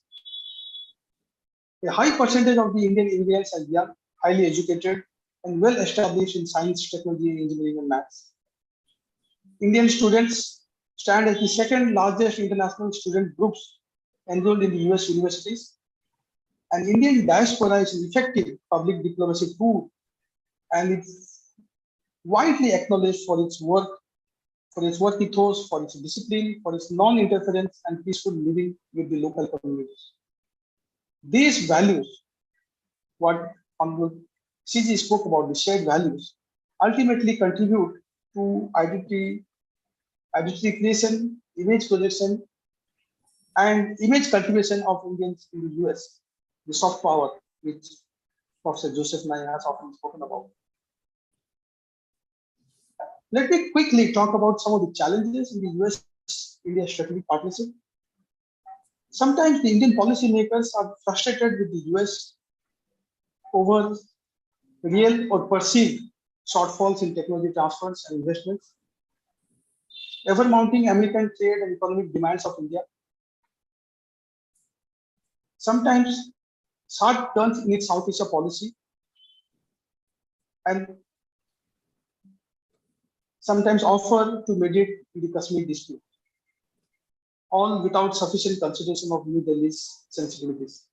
A high percentage of the Indian immigrants are young, highly educated, and well established in science, technology, engineering, and maths. Indian students stand as the second largest international student groups enrolled in the US universities. And Indian diaspora is an effective public diplomacy tool, and it's widely acknowledged for its work ethos, for its discipline, for its non-interference and peaceful living with the local communities. These values, what Honorable CG spoke about, the shared values, ultimately contribute to identity creation, image projection, and image cultivation of Indians in the US, the soft power, which Professor Joseph Nye has often spoken about. Let me quickly talk about some of the challenges in the US-India strategic partnership. Sometimes the Indian policymakers are frustrated with the US over real or perceived shortfalls in technology transfers and investments, ever-mounting American trade and economic demands of India. Sometimes SAARC turns in its South Asia policy, and sometimes offer to mediate in the Kashmir dispute, all without sufficient consideration of New Delhi's sensibilities.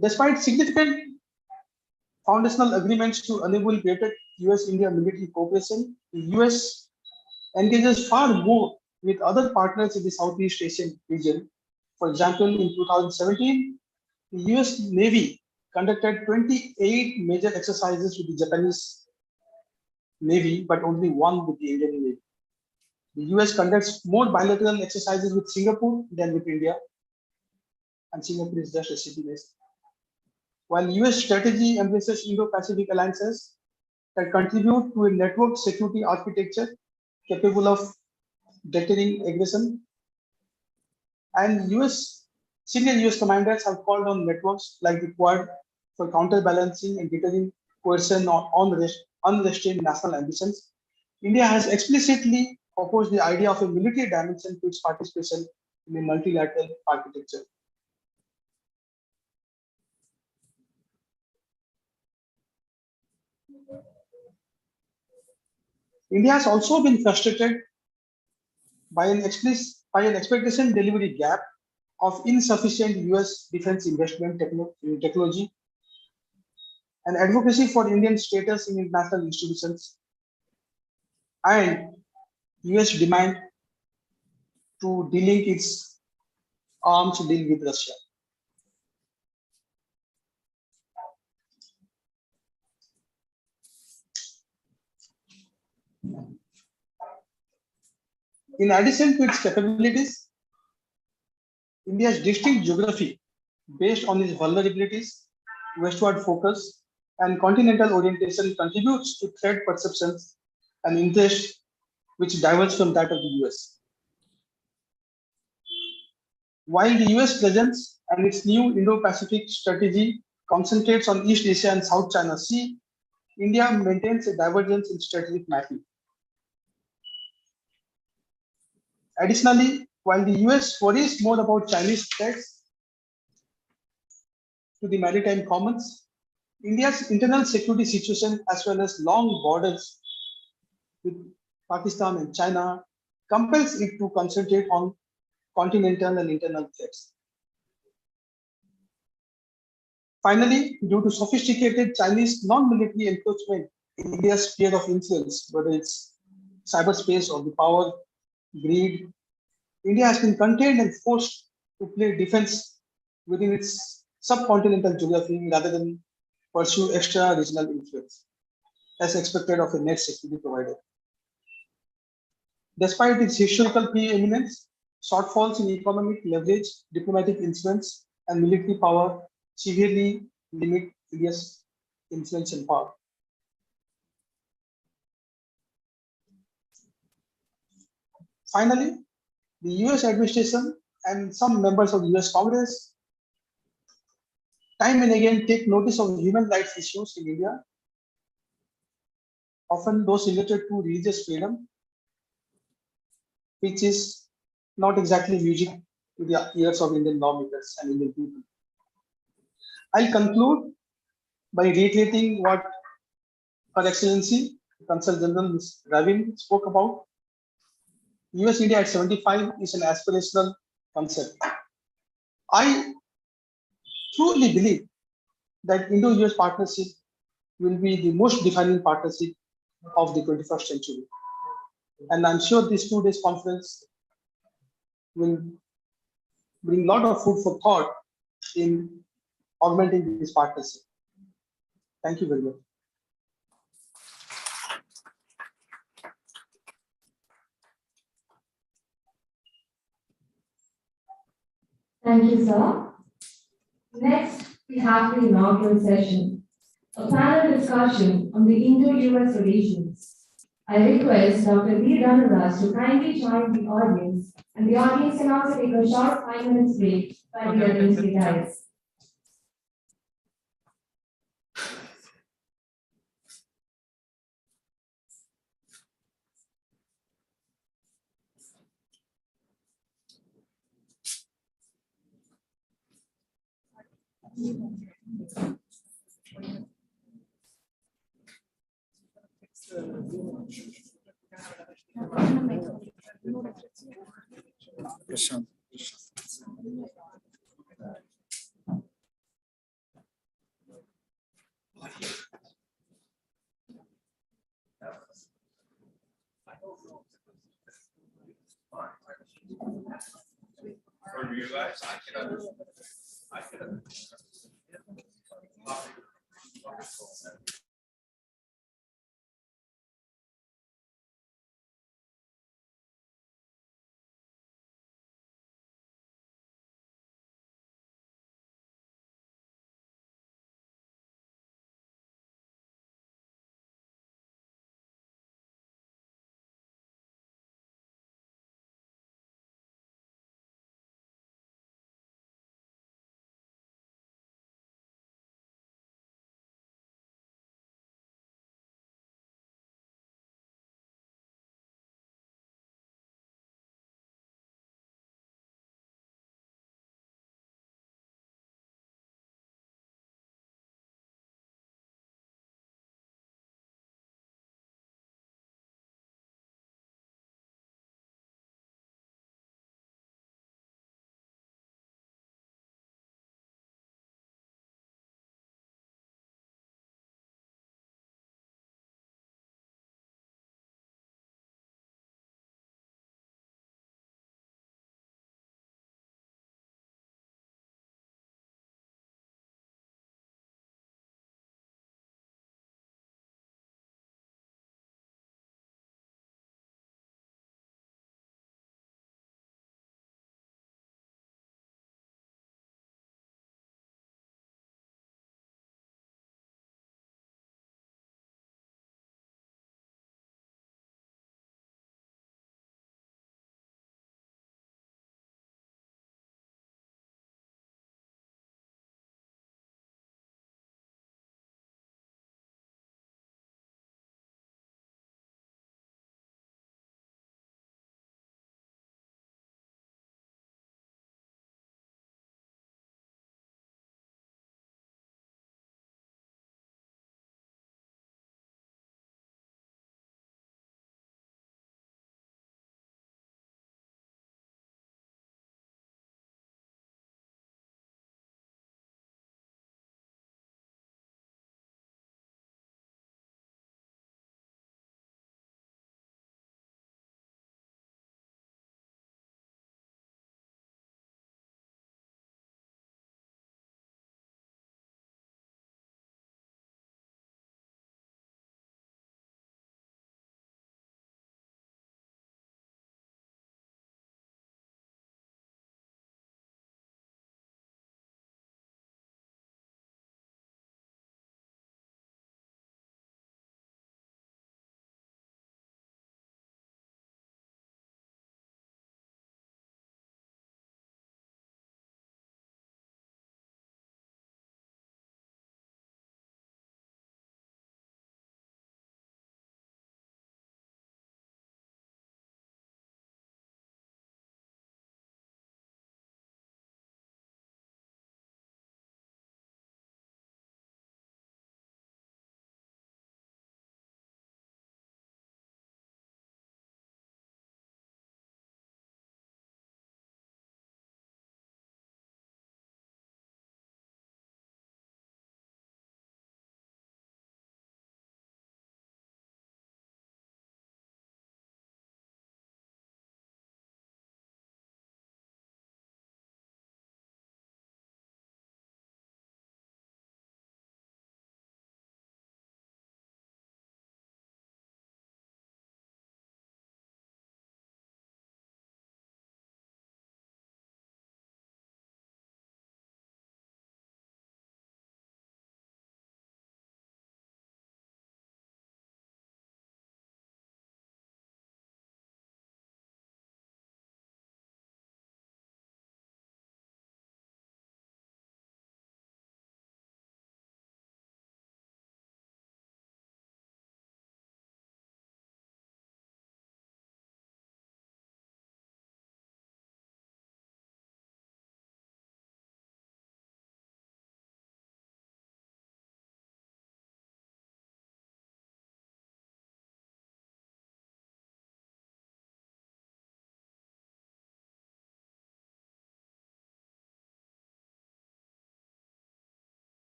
Despite significant foundational agreements to enable greater US-India military cooperation, the US engages far more with other partners in the Southeast Asian region. For example, in 2017, the US Navy conducted 28 major exercises with the Japanese Navy, but only one with the Indian Navy. The US conducts more bilateral exercises with Singapore than with India, and Singapore is just a city based. While US strategy embraces Indo-Pacific alliances that contribute to a network security architecture capable of deterring aggression, and senior US commanders have called on networks like the Quad for counterbalancing and deterring coercion on unrestrained national ambitions, India has explicitly opposed the idea of a military dimension to its participation in a multilateral architecture. India has also been frustrated by an expectation delivery gap of insufficient US defense investment in technology and advocacy for Indian status in international institutions, and US demand to delink its arms deal with Russia. In addition to its capabilities, India's distinct geography, based on its vulnerabilities, westward focus, and continental orientation, contributes to threat perceptions and interests which diverge from that of the US. While the US presence and its new Indo-Pacific strategy concentrates on East Asia and South China Sea, India maintains a divergence in strategic mapping. Additionally, while the US worries more about Chinese threats to the maritime commons, India's internal security situation, as well as long borders with Pakistan and China, compels it to concentrate on continental and internal threats. Finally, due to sophisticated Chinese non-military encroachment in India's sphere of influence, whether it's cyberspace or the power grid, India has been contained and forced to play defense within its subcontinental geography rather than pursue extra regional influence, as expected of a net security provider. Despite its historical preeminence, shortfalls in economic leverage, diplomatic influence, and military power severely limit India's influence and power. Finally, the US administration and some members of the US Congress time and again take notice of human rights issues in India, often those related to religious freedom, which is not exactly music to the ears of Indian lawmakers and Indian people. I'll conclude by reiterating what Her Excellency, Consul General Ms. Ravin spoke about. US India at 75 is an aspirational concept. I truly believe that Indo-US partnership will be the most defining partnership of the 21st century. And I'm sure this 2 days conference will bring a lot of food for thought in augmenting this partnership. Thank you very much. Thank you, sir. Next, we have the inaugural session, a panel discussion on the Indo-U.S. relations. I request Dr. D. Dhanaraj to kindly join the audience, and the audience can also take a short 5 minutes break by the audience guys. Prashant. For you guys, I can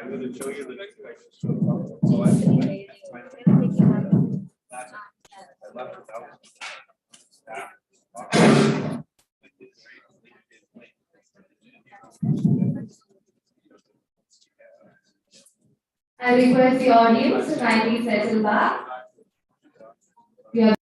I'm going to show you the next section. So I left it out. I request the audience to kindly settle back. We are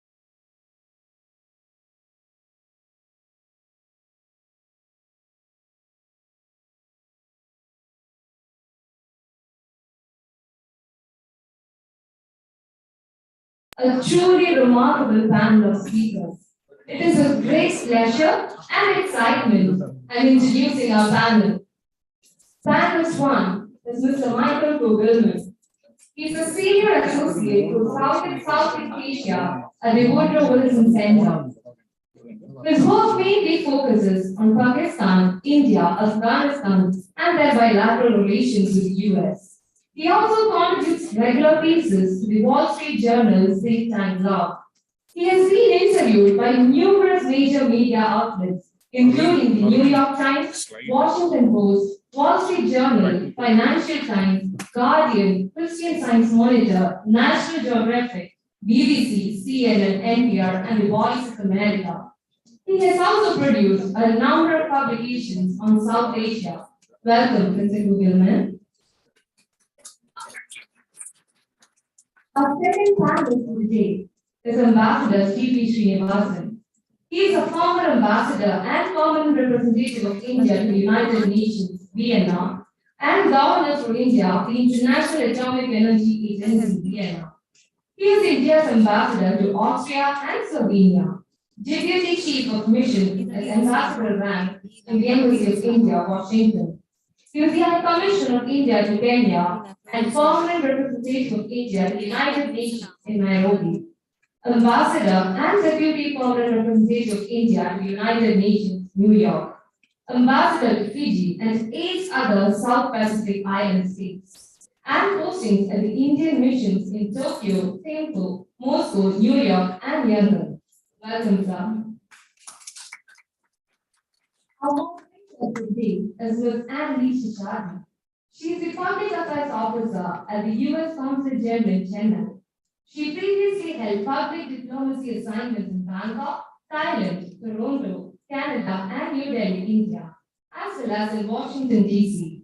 a truly remarkable panel of speakers. It is with great pleasure and excitement I'm introducing our panel. Panelist 1 is Mr. Michael Gilman. He is a senior associate with Southeast Asia at the Woodrow Wilson Center. His work mainly focuses on Pakistan, India, Afghanistan, and their bilateral relations with the U.S. He also contributes regular pieces to the Wall Street Journal's think tank blog. He has been interviewed by numerous major media outlets, including the New York Times, Washington Post, Wall Street Journal, Financial Times, Guardian, Christian Science Monitor, National Geographic, BBC, CNN, NPR, and The Voice of America. He has also produced a number of publications on South Asia. Welcome, Mr. Gilman. Our second panelist for the day is Ambassador C.P. Srinivasan. He is a former ambassador and permanent representative of India to the United Nations, Vienna, and governor for India, the International Atomic Energy Agency, Vienna. He is India's ambassador to Austria and Slovenia, Deputy Chief of Mission at Ambassador rank in the Embassy of India, Washington. He was the High Commissioner of India to Kenya and permanent representative of India to the United Nations in Nairobi. Ambassador and Deputy Permanent Representative of India to the United Nations, New York. Ambassador to Fiji and 8 other South Pacific island states. And postings at the Indian missions in Tokyo, Thimphu, Moscow, New York, and London. Welcome, sir. Our moderator today is Ms. Annalise Chichardi. She is the Public Affairs Officer at the U.S. Consul General in Chennai. She previously held public diplomacy assignments in Bangkok, Thailand, Toronto, Canada, and New Delhi, India, as well as in Washington, D.C.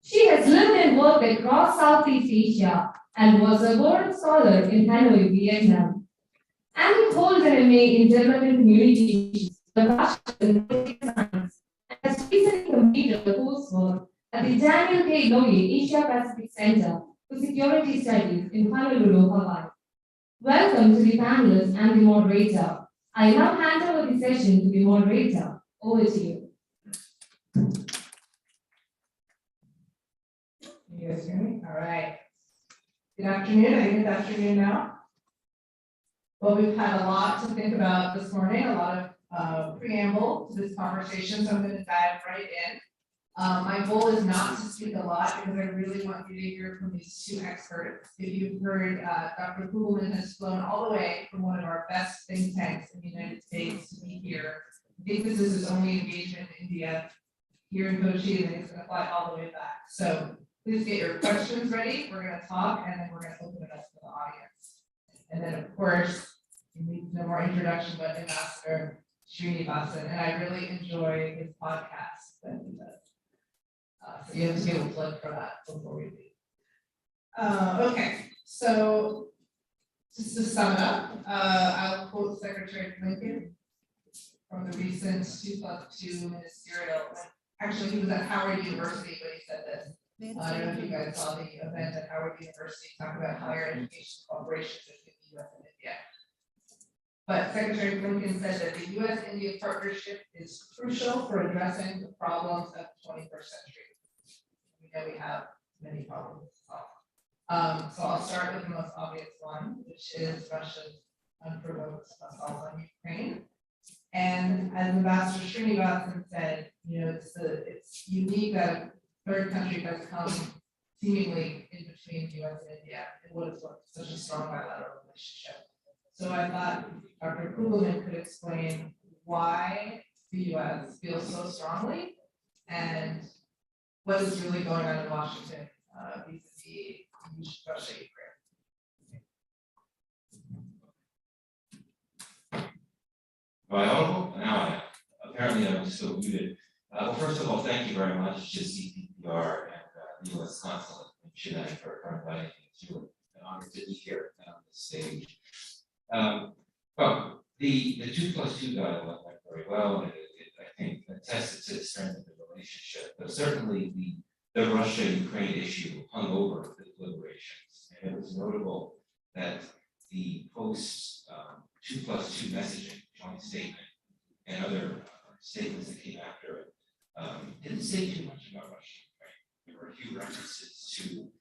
She has lived and worked across Southeast Asia and was a Board Scholar in Hanoi, Vietnam. And holds an MA in Development Communications, a Bachelor in Political Science, and has recently completed a coursework at the Daniel K. Loye Asia Pacific Center for Security Studies in Honolulu, Hawaii. Welcome to the panelists and the moderator. I now hand over the session to the moderator. Over to you. You guys hear me? All right. Good afternoon. I think it's afternoon now. Well, we've had a lot to think about this morning, a lot of preamble to this conversation, so I'm going to dive right in. My goal is not to speak a lot because I really want you to hear from these 2 experts. If you've heard, Dr. Gilman has flown all the way from one of our best think tanks in the United States to be here. I think this is his only engagement in India here in Kochi, and he's going to fly all the way back. So please get your questions ready. We're going to talk, and then we're going to open it up to the audience. And then, of course, you need no more introduction, but Ambassador Srinivasan, and I really enjoy his podcast that he does. So you have to give a plug for that before we leave. Okay, so just to sum it up, I'll quote Secretary Blinken from the recent 2+2 ministerial. Actually, he was at Howard University when he said this. I don't know if you guys saw the event at Howard University talking about higher education cooperation between the U.S. and India. But Secretary Blinken said that the U.S.-India partnership is crucial for addressing the problems of the 21st century. We know we have many problems to solve. So I'll start with the most obvious one, which is Russia's unprovoked assault on Ukraine. And as Ambassador Srinivasan said, it's unique that a third country has come seemingly in between the U.S. and India in what is such a strong bilateral relationship. So I thought Dr. Gilman could explain why the U.S. feels so strongly and what is really going on in Washington vis-a-vis Russia, Ukraine? Am I audible? Now I am. Apparently I was still muted. Well, first of all, thank you very much to CPPR and the U.S. Consulate in Chennai for inviting me. It's really an honor to be here on this stage. Well, the 2+2 dialogue went very well, and it I think attested to the strength of the relationship. But certainly the Russia-Ukraine issue hung over the deliberations, and it was notable that the post 2+2 messaging, joint statement, and other statements that came after it didn't say too much about Russia. Right? There were a few references to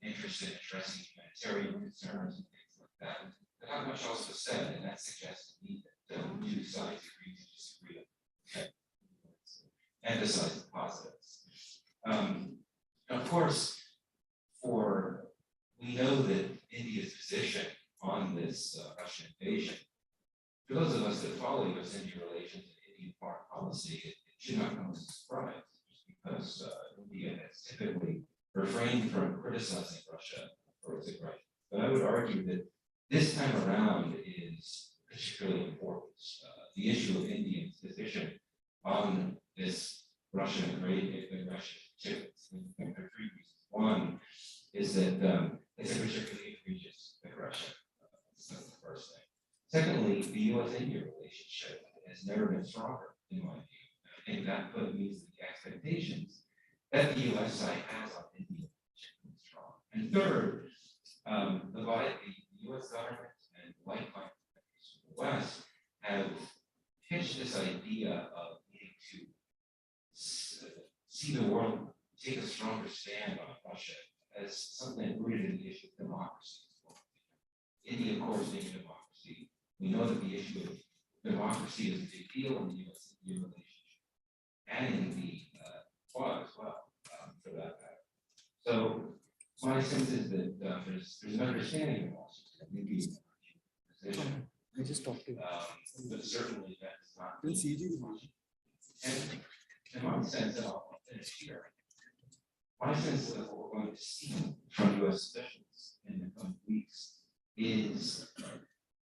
interest in addressing humanitarian concerns and things like that. But not much else was said, and that suggests to me that the two sides agreed to disagree. Okay. Emphasize the positives. Of course, we know that India's position on this Russian invasion, for those of us that follow U.S.-India relations and Indian foreign policy, it should not come as a surprise, just because India has typically refrained from criticizing Russia for its aggression. But I would argue that this time around is particularly important. The issue of India's position on this Russian aggression for 3 reasons. One is that it's a particularly egregious aggression. That's the first thing. Secondly, the U.S.-India relationship has never been stronger, in my view. I think that means that the expectations that the U.S. side has on India are strong. And third, the U.S. government and like countries in the West have pitched this idea of needing to see the world take a stronger stand on Russia as something rooted in the issue of democracy. India, of course, being a democracy, we know that the issue of democracy is a big deal in the U.S.-India relationship, and in the Quad as well, for that matter. So my sense is that there's an understanding of Washington, maybe position. I just talked to you. But certainly that is not. Then CG. And in my sense, and I'll finish here. My sense of what we're going to see from U.S. officials in the coming weeks is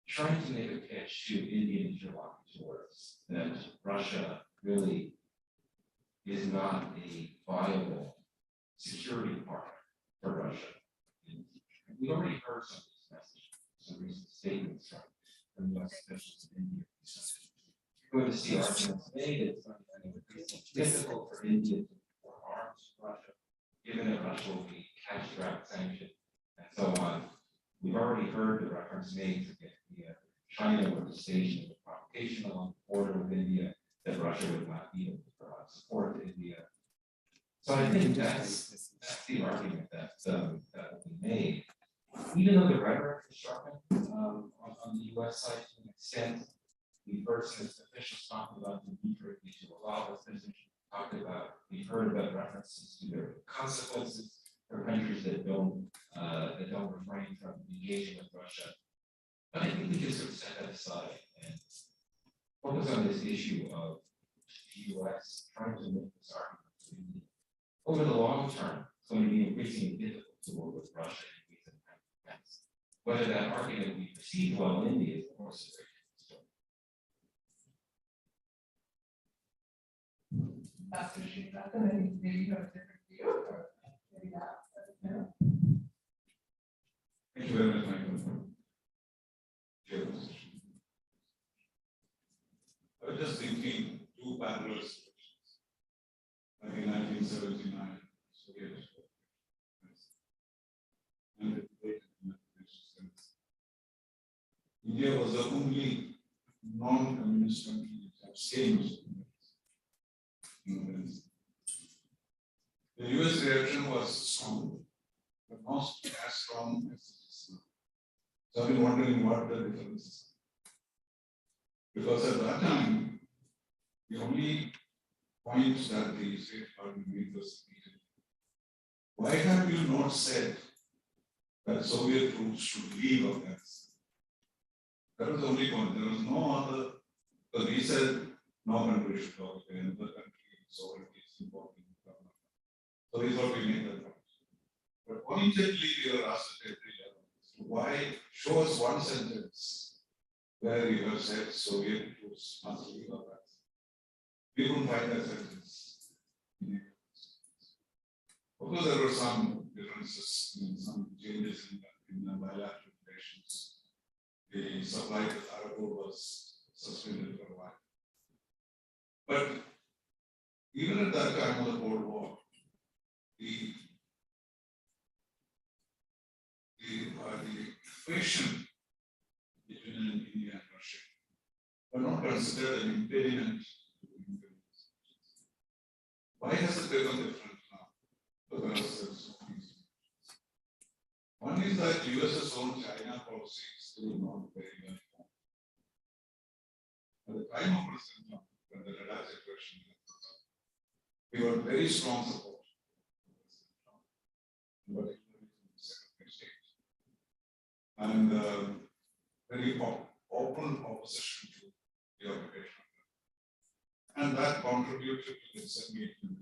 trying to make a pitch to Indian interlocutors that Russia really is not a viable security partner for Russia. And we already heard some of these messages, some recent statements from U.S. officials in India. We're going to see arguments made. It's difficult for India to import arms to Russia, given that Russia will be cash-strapped, sanctioned, and so on. We've already heard the reference made to China would station a provocation along the border with India, that Russia would not be able to support India. So I think that's the argument that will be made. Even though the rhetoric is sharpened on the U.S. side to an extent, we've heard some officials talking about the need for India to allow this position. We've heard about references to their consequences for countries that don't refrain from engaging with Russia. But I think we just sort of set that aside and focus on this issue of the U.S. trying to make this argument. Over the long term, it's going to be increasingly difficult to work with Russia in these events. Whether that argument will be perceived well in India is, of course, a very different story. Dr. Srinath, and then maybe you have a different view, or maybe not. Thank you very much, Michael. I was just thinking two parallel situations. Like in 1979, Soviet and the late India was the only non-communist country that changed. The US reaction was strong, but not as strong as it is now. So I've been wondering what the difference is. Because at that time, the only point that the State Department made was needed. Why have you not said that Soviet troops should leave Afghanistan? That was the only point. There was no other, because we said no country should occupy another country, sovereignty is important. So this is what we made that point. But pointedly, we are asked at every level, why show us one sentence where you have said Soviet troops must leave our country. We couldn't find that sentence. Of course, there were some differences, some changes in the bilateral relations. The supply to Arab was suspended for a while. But even at that time of the Cold War, the equation between India and Russia were not considered an impediment. Why has it become different now? Because one is that US's own China policy is still not very well formed. At the time of President Trump, when the Ladakh situation happened, we were very strong support of President Trump, particularly from the Secretary of State, and very open opposition to the occupation. And that contributed to the disengagement.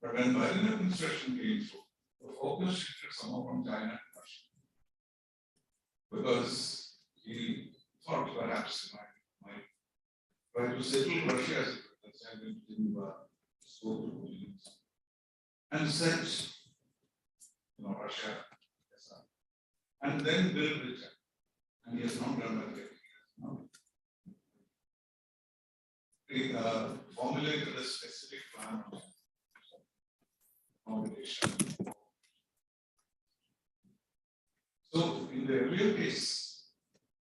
But when the Biden administration came through, the focus shifted somewhat from China and Russia. Because he thought perhaps might try to settle Russia as a spoke to Putin and said, Russia, yes, and then build with China. And he has not done that yet. He formulated a specific plan of accommodation. So, in the earlier case,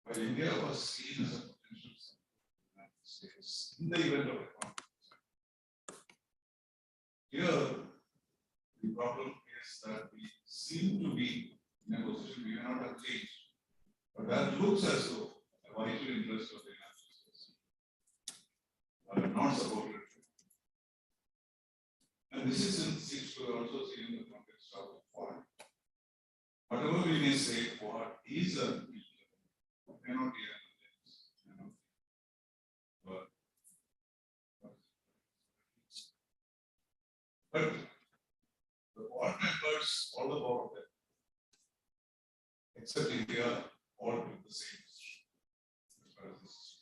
while India was seen as a potential United States in the event of a conflict, here the problem is that we seem to be in a position we cannot have changed, but that looks as though a vital interest of the United States are not supported. And this seems to also seen in the context of war. Whatever we may say, war is a cannot be an but the war members, all the war of them, except India, all with the same position.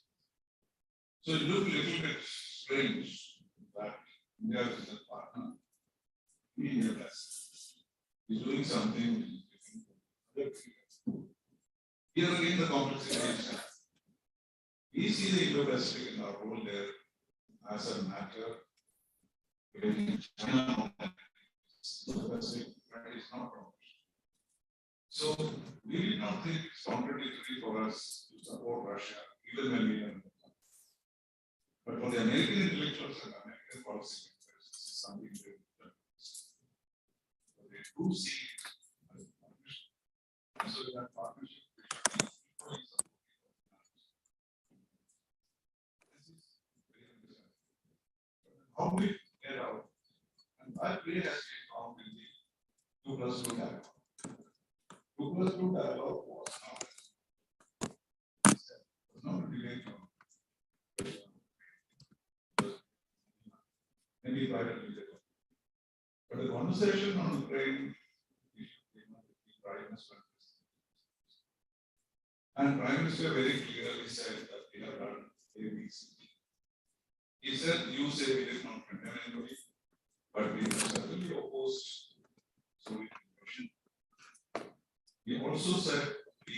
So it looked a little bit strange that India is a partner. India is doing something which is different. Here again, the complexity is that we see the Indo-Pacific in our role there as a matter between China and the Pacific is not wrong. So we did not think it's contradictory for us to support Russia, even when we are in the conflict. But for the American intellectuals and American policy makers, this is something very different. So they do see it as a partnership. And so that partnership, we should be equally supportive of the This is very understandable. How we get out, and that way has been found in the 2+2 dialogue. 2+2 dialogue was not a debate on maybe private debate. But the conversation on Ukraine came up with the Prime Minister. And Prime Minister very clearly said that we have done ABC. He said, you say we did not condemn anybody, but we were certainly opposed Soviet invasion. He also said we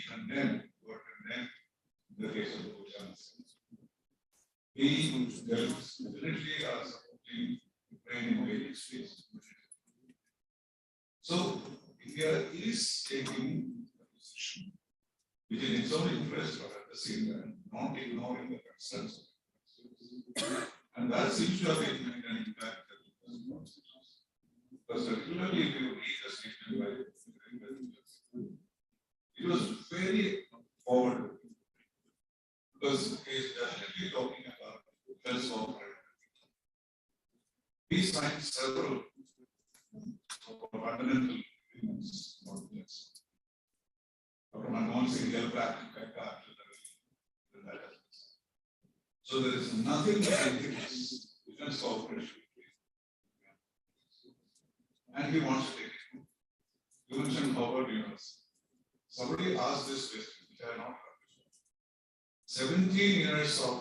were condemned in the case of the Bhutan. We definitely are supporting Ukraine in various ways. So India is taking a position which is in its own interest, but at the same time not ignoring the concerns. And that seems to have been an impact. Because particularly if you read the statement by it was very forward. Because it is definitely talking about defense of we signed several fundamental agreements on defense. From announcing the back to that. So there is nothing that I think is defense cooperation. and he wants to take it. You mentioned Harvard University. Somebody asked this question, which I have not heard before. 17 years of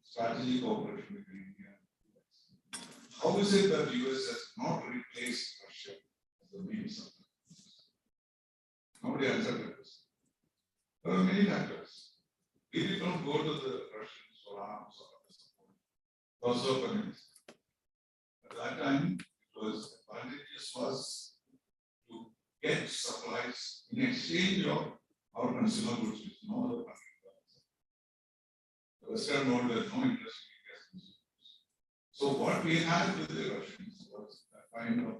strategic cooperation between India and the US. How is it that the US has not replaced Russia as the main supplier? Nobody answered that question. There are many factors. We did not go to the Russians for arms or other support. Also, at that time, it was advantageous was to get supplies in exchange of our consumer goods, which no other country does. The Western world has no interest in India's consumer goods. So what we had with the Russians was a kind of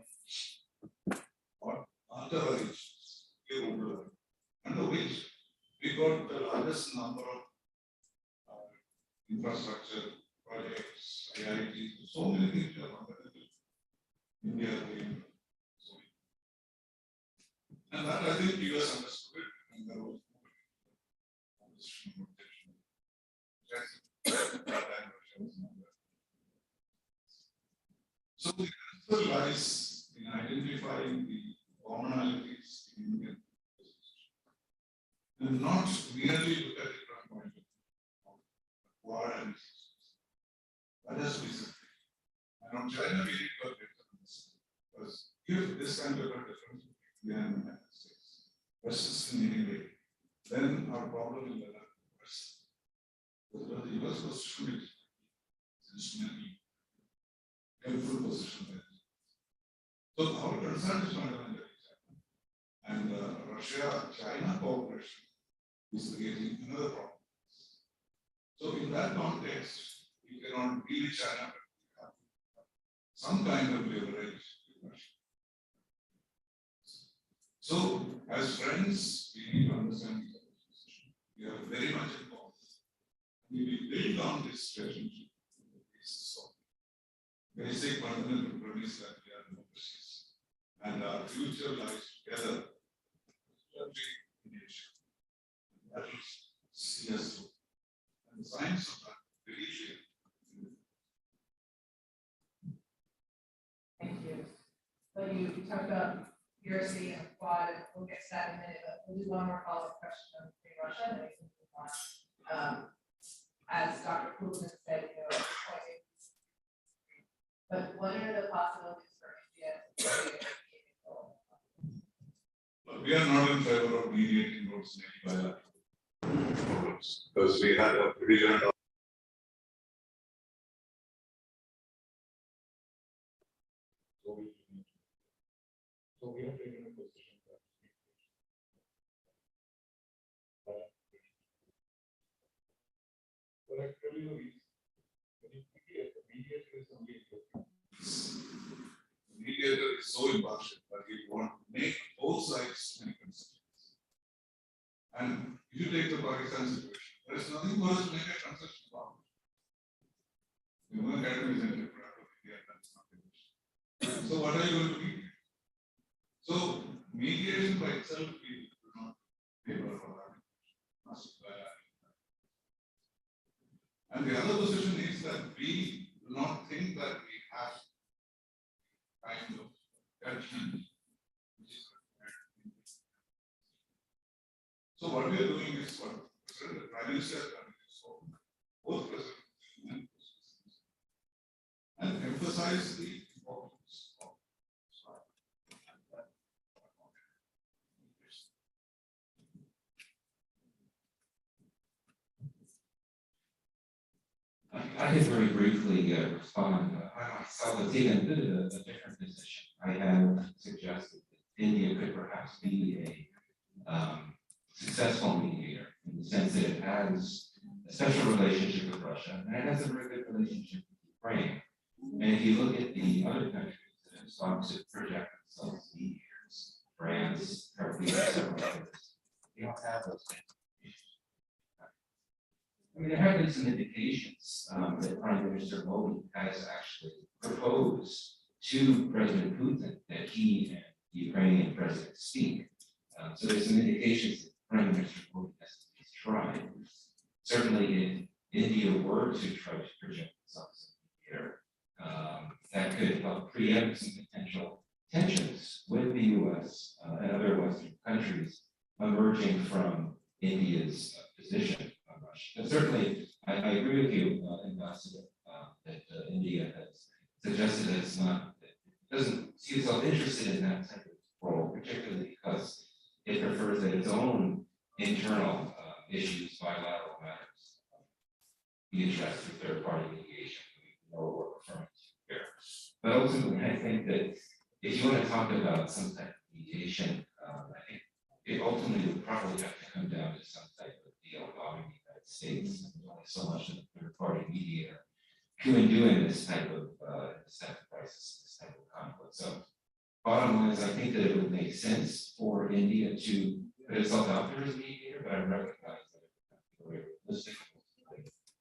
what after arrangements, under which we got the largest number of infrastructure projects, IITs, so many things are available in India. And that I think the US understood it, and there was so the answer lies in identifying the commonalities in Indian position, and not merely look at it from point of view of war and issues. That has to be simple. And on China, we need to get this, because if this kind of a difference between India and the United States persists in any way, then our problem will never persist. Because the US position is instrumentally helpful position there. So our concern is fundamentally China. And Russia-China cooperation is creating another problem. So in that context, you cannot really China, but you have some kind of leverage with Russia. So as friends, we need to understand each other's position. We are very much involved. We will build on this relationship. Basic fundamental premise that we are democracies and our future lies together in Asia. That will see us through. And the science of that very clear. Thank you. So you talked about URC and Quad, and we'll get to that in a minute, but we'll do one more follow-up question on Russia, and then we can move on. As Dr. Gilman said, but what are the possibilities for India to play a role? We are not in favor of mediating roles in any bilateral problems, because we had a provision of so we have taken a position that but I tell you the reason. When you mediate, the mediator is only the mediator is so impartial that he wants to make both sides many concessions. And if you take the Pakistan situation, there is nothing for us to make a concession about. The one academy is in India, that's not the issue. So what are you going to mediate? So mediation by itself we do not favor for that. And the other position is that we do not think that we have kind of judgment. So what we are doing is what the Prime Minister both presidents and emphasize the importance of I could very briefly respond. I myself was taking a bit of a different position. I have suggested that India could perhaps be a successful mediator in the sense that it has a special relationship with Russia and it has a very good relationship with Ukraine. And if you look at the other countries that have sought to project themselves as mediators, France, Turkey, several others, they don't have those things. I mean, there have been some indications that Prime Minister Modi has actually proposed to President Putin that he and the Ukrainian president speak. So there's some indications that Prime Minister Modi has tried. Certainly, if India were to try to project itself as a mediator, that could help preempt some potential tensions with the U.S. And other Western countries emerging from India's position on Russia. And certainly, I agree with you, Ambassador, that India has suggested that it doesn't see itself interested in that type of role, particularly because it prefers that its own internal issues, bilateral matters, be addressed through third-party mediation. We know what we're referring to here. But ultimately, I think that if you want to talk about some type of mediation, I think it ultimately would probably have to come down to some type of deal involving the United States. There's only so much that a third-party mediator can do in this type of crisis, this type of conflict. So, bottom line is, I think that it would make sense for India to put itself out there as a mediator, but I recognize that it's very realistic.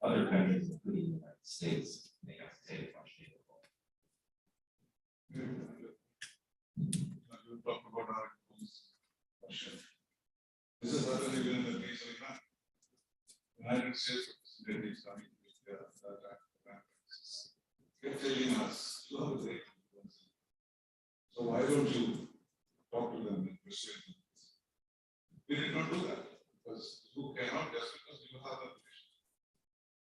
Other countries, including the United States, may have to take a much bigger role. You talk about our question. This is certainly within the case of Iran. United States representative is coming to India they're telling us, you have a great influence. So why don't you talk to them and persuade them? We did not do that because you cannot, just because you have a relation,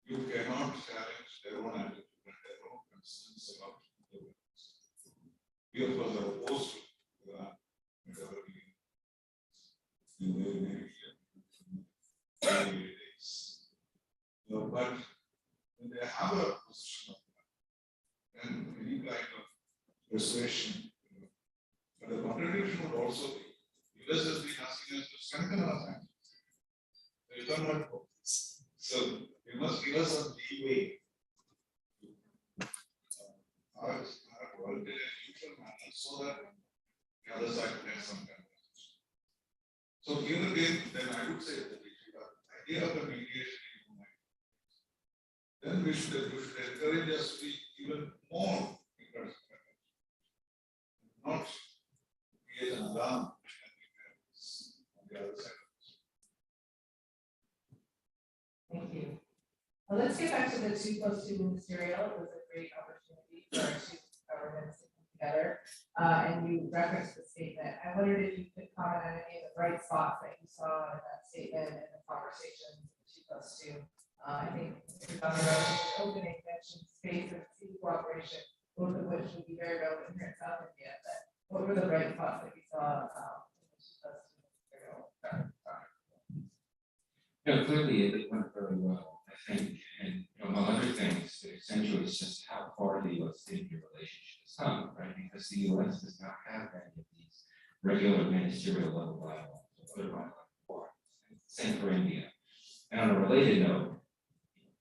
you cannot challenge their own attitude and their own concerns about the world. We of course are opposed to Iran and other in many days. But when they have a position of that, and any kind of persuasion, but the contradiction would also be, US has been asking us to strengthen our sanctions. We've done what for this. So you must give us some leeway to our world in a neutral manner so that the other side can have some kind of position. So here again, then I would say that if you have the idea of the mediation in mind, then you should encourage us to be even more encouraged, not create an alarm on the other side. Thank you. Well, let's get back to the 2+2 ministerial. It was a great opportunity for our two governments to come together. And you referenced the statement. I wondered if you could comment on any of the bright spots that you saw in that statement and the conversations in 2+2. I think Mr. Donnero's opening mentioned space and sea cooperation, both of which would be very relevant here in South India. But what were the bright spots that you saw in the 2+2 ministerial? Clearly it went very well, I think, and among other things, it accentuates just how far the U.S.-India relationship has come, right? Because the U.S. does not have any of these regular ministerial level dialogues or other dialogue. Same for India. And on a related note,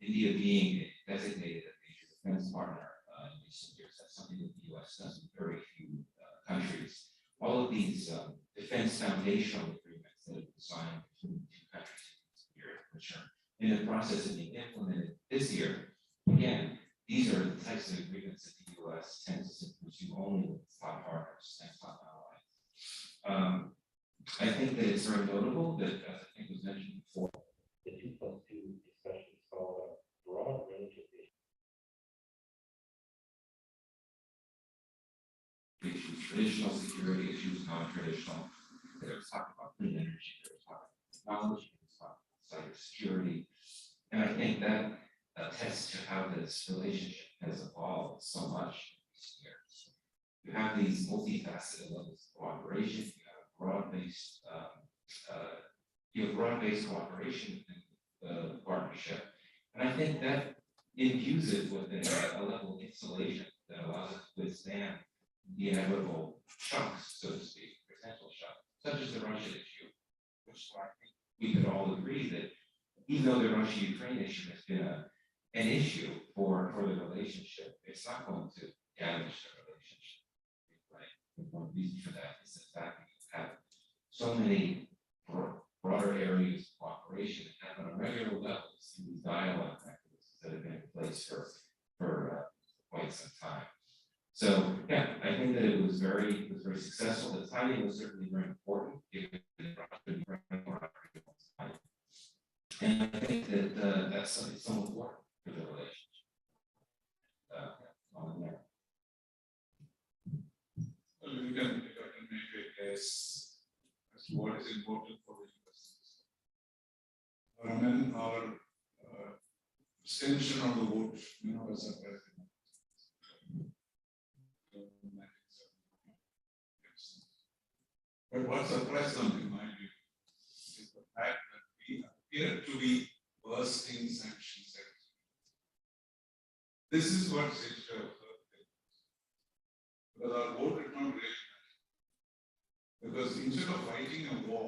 India being designated a major defense partner in recent years, that's something that the U.S. does in very few countries. All of these defense foundational agreements that have been signed between the two countries which are in the process of being implemented this year. Again, these are the types of agreements that the U.S. tends to pursue only with its top partners and top allies. I think that it's very notable that, as I think was mentioned before, the 2+2 discussions saw a broad range of issues, traditional security issues, non-traditional. They were talking about clean energy, they were talking about technology, cybersecurity, and I think that attests to how this relationship has evolved so much in recent years. You have these multifaceted levels of cooperation. You have broad-based cooperation in the partnership, and I think that imbues it with a level of insulation that allows it to withstand the inevitable shocks, so to speak, potential shocks, such as the Russian issue, which I think we could all agree that even though the Russia-Ukraine issue has been an issue for the relationship, it's not going to damage the relationship. Right? One reason for that is the fact that you have so many broader areas of cooperation that happen on a regular level through these dialogue mechanisms that have been in place for quite some time. So yeah, I think that it was very successful. The timing was certainly very important. And I think that that's something so important for the relationship. On there. Well, you can make a case as to what is important for the US. Our abstention on the vote, as a president. But what surprised them, in my view, is the fact that we appear to be bursting sanctions. This is what seems to have occurred. Because our vote did not really matter. Because instead of fighting a war,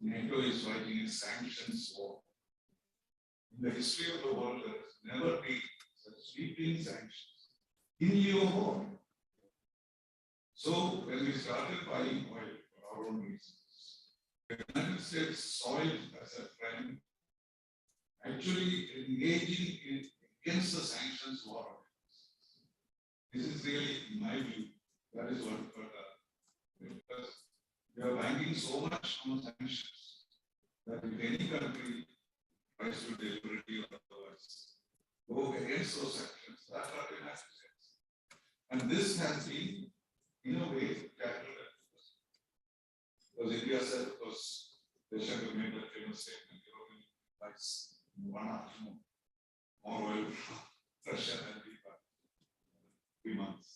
NATO is fighting a sanctions war. In the history of the world, there has never been such sweeping sanctions in lieu of war. So when we started buying oil for our own reasons, the United States saw it as a friend, actually engaging against the sanctions war. This is really, in my view, that is what got done. Because we are banking so much on sanctions that if any country tries to deliberately or otherwise go against those sanctions, that are the United States. And this has been, in a way, tackled at first. Because India said, because they should have made that famous statement, European buys in 1 afternoon more oil from Russia than we buy. 3 months.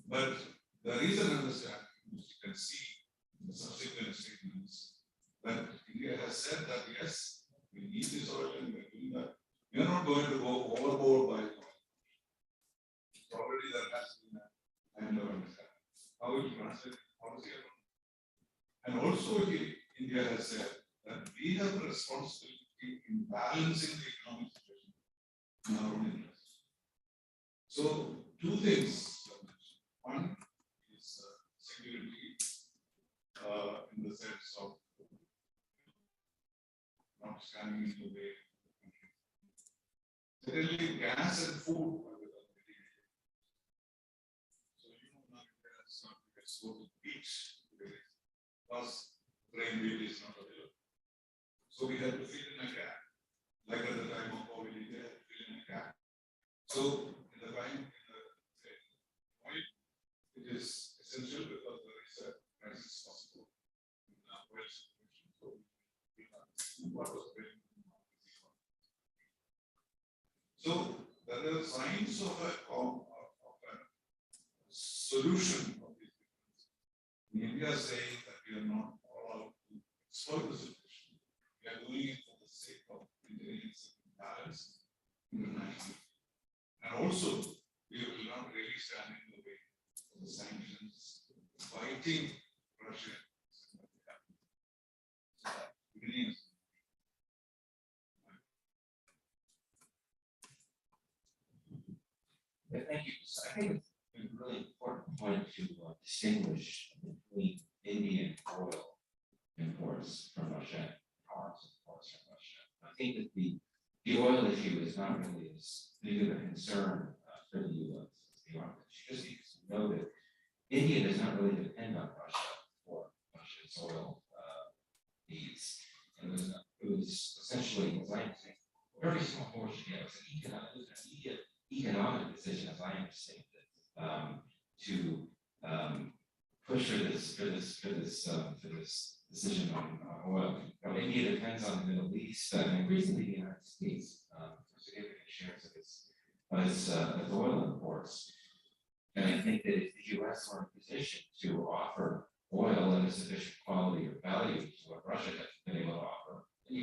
But there is an understanding, which you can see in the subsequent statements, that India has said that yes, we need this oil and we are doing that. We are not going to go overboard by oil. Already there has been a kind of understanding. How it translates policy. And also India has said that we have a responsibility in balancing the economic situation in our own interest. So 2 things. One is security in the sense of not standing in the way of the country. Secondly, gas and food. So now gas, let's go to the beach. Plus, rain is not available. So we have to fill in a gap. Like at the time of COVID, we had to fill in a gap. So in the time, it is essential because there is a crisis possible in our oil situation. So what was very so there are signs of a solution of these differences. India is saying that we are not allowed to exploit the situation. We are doing it for the sake of maintaining certain balance internationally. And also, we will not really stand in the way of the sanctions, fighting Russia. Thank you. So I think it's a really important point to distinguish between Indian oil imports from Russia and arms imports from Russia. I think that the oil issue is not really as big of a concern for the U.S. as the arms issue. Just because you know that India does not really depend on Russia for Russia's oil needs. And it was essentially, as I understand, a very small portion. It was an economic decision, as I understand it, to push for this decision on oil. Now, India depends on the Middle East and increasingly the United States for significant shares of its oil imports. And I think that if the U.S. were in a position to offer oil at a sufficient quality or value to what Russia has been able to offer, then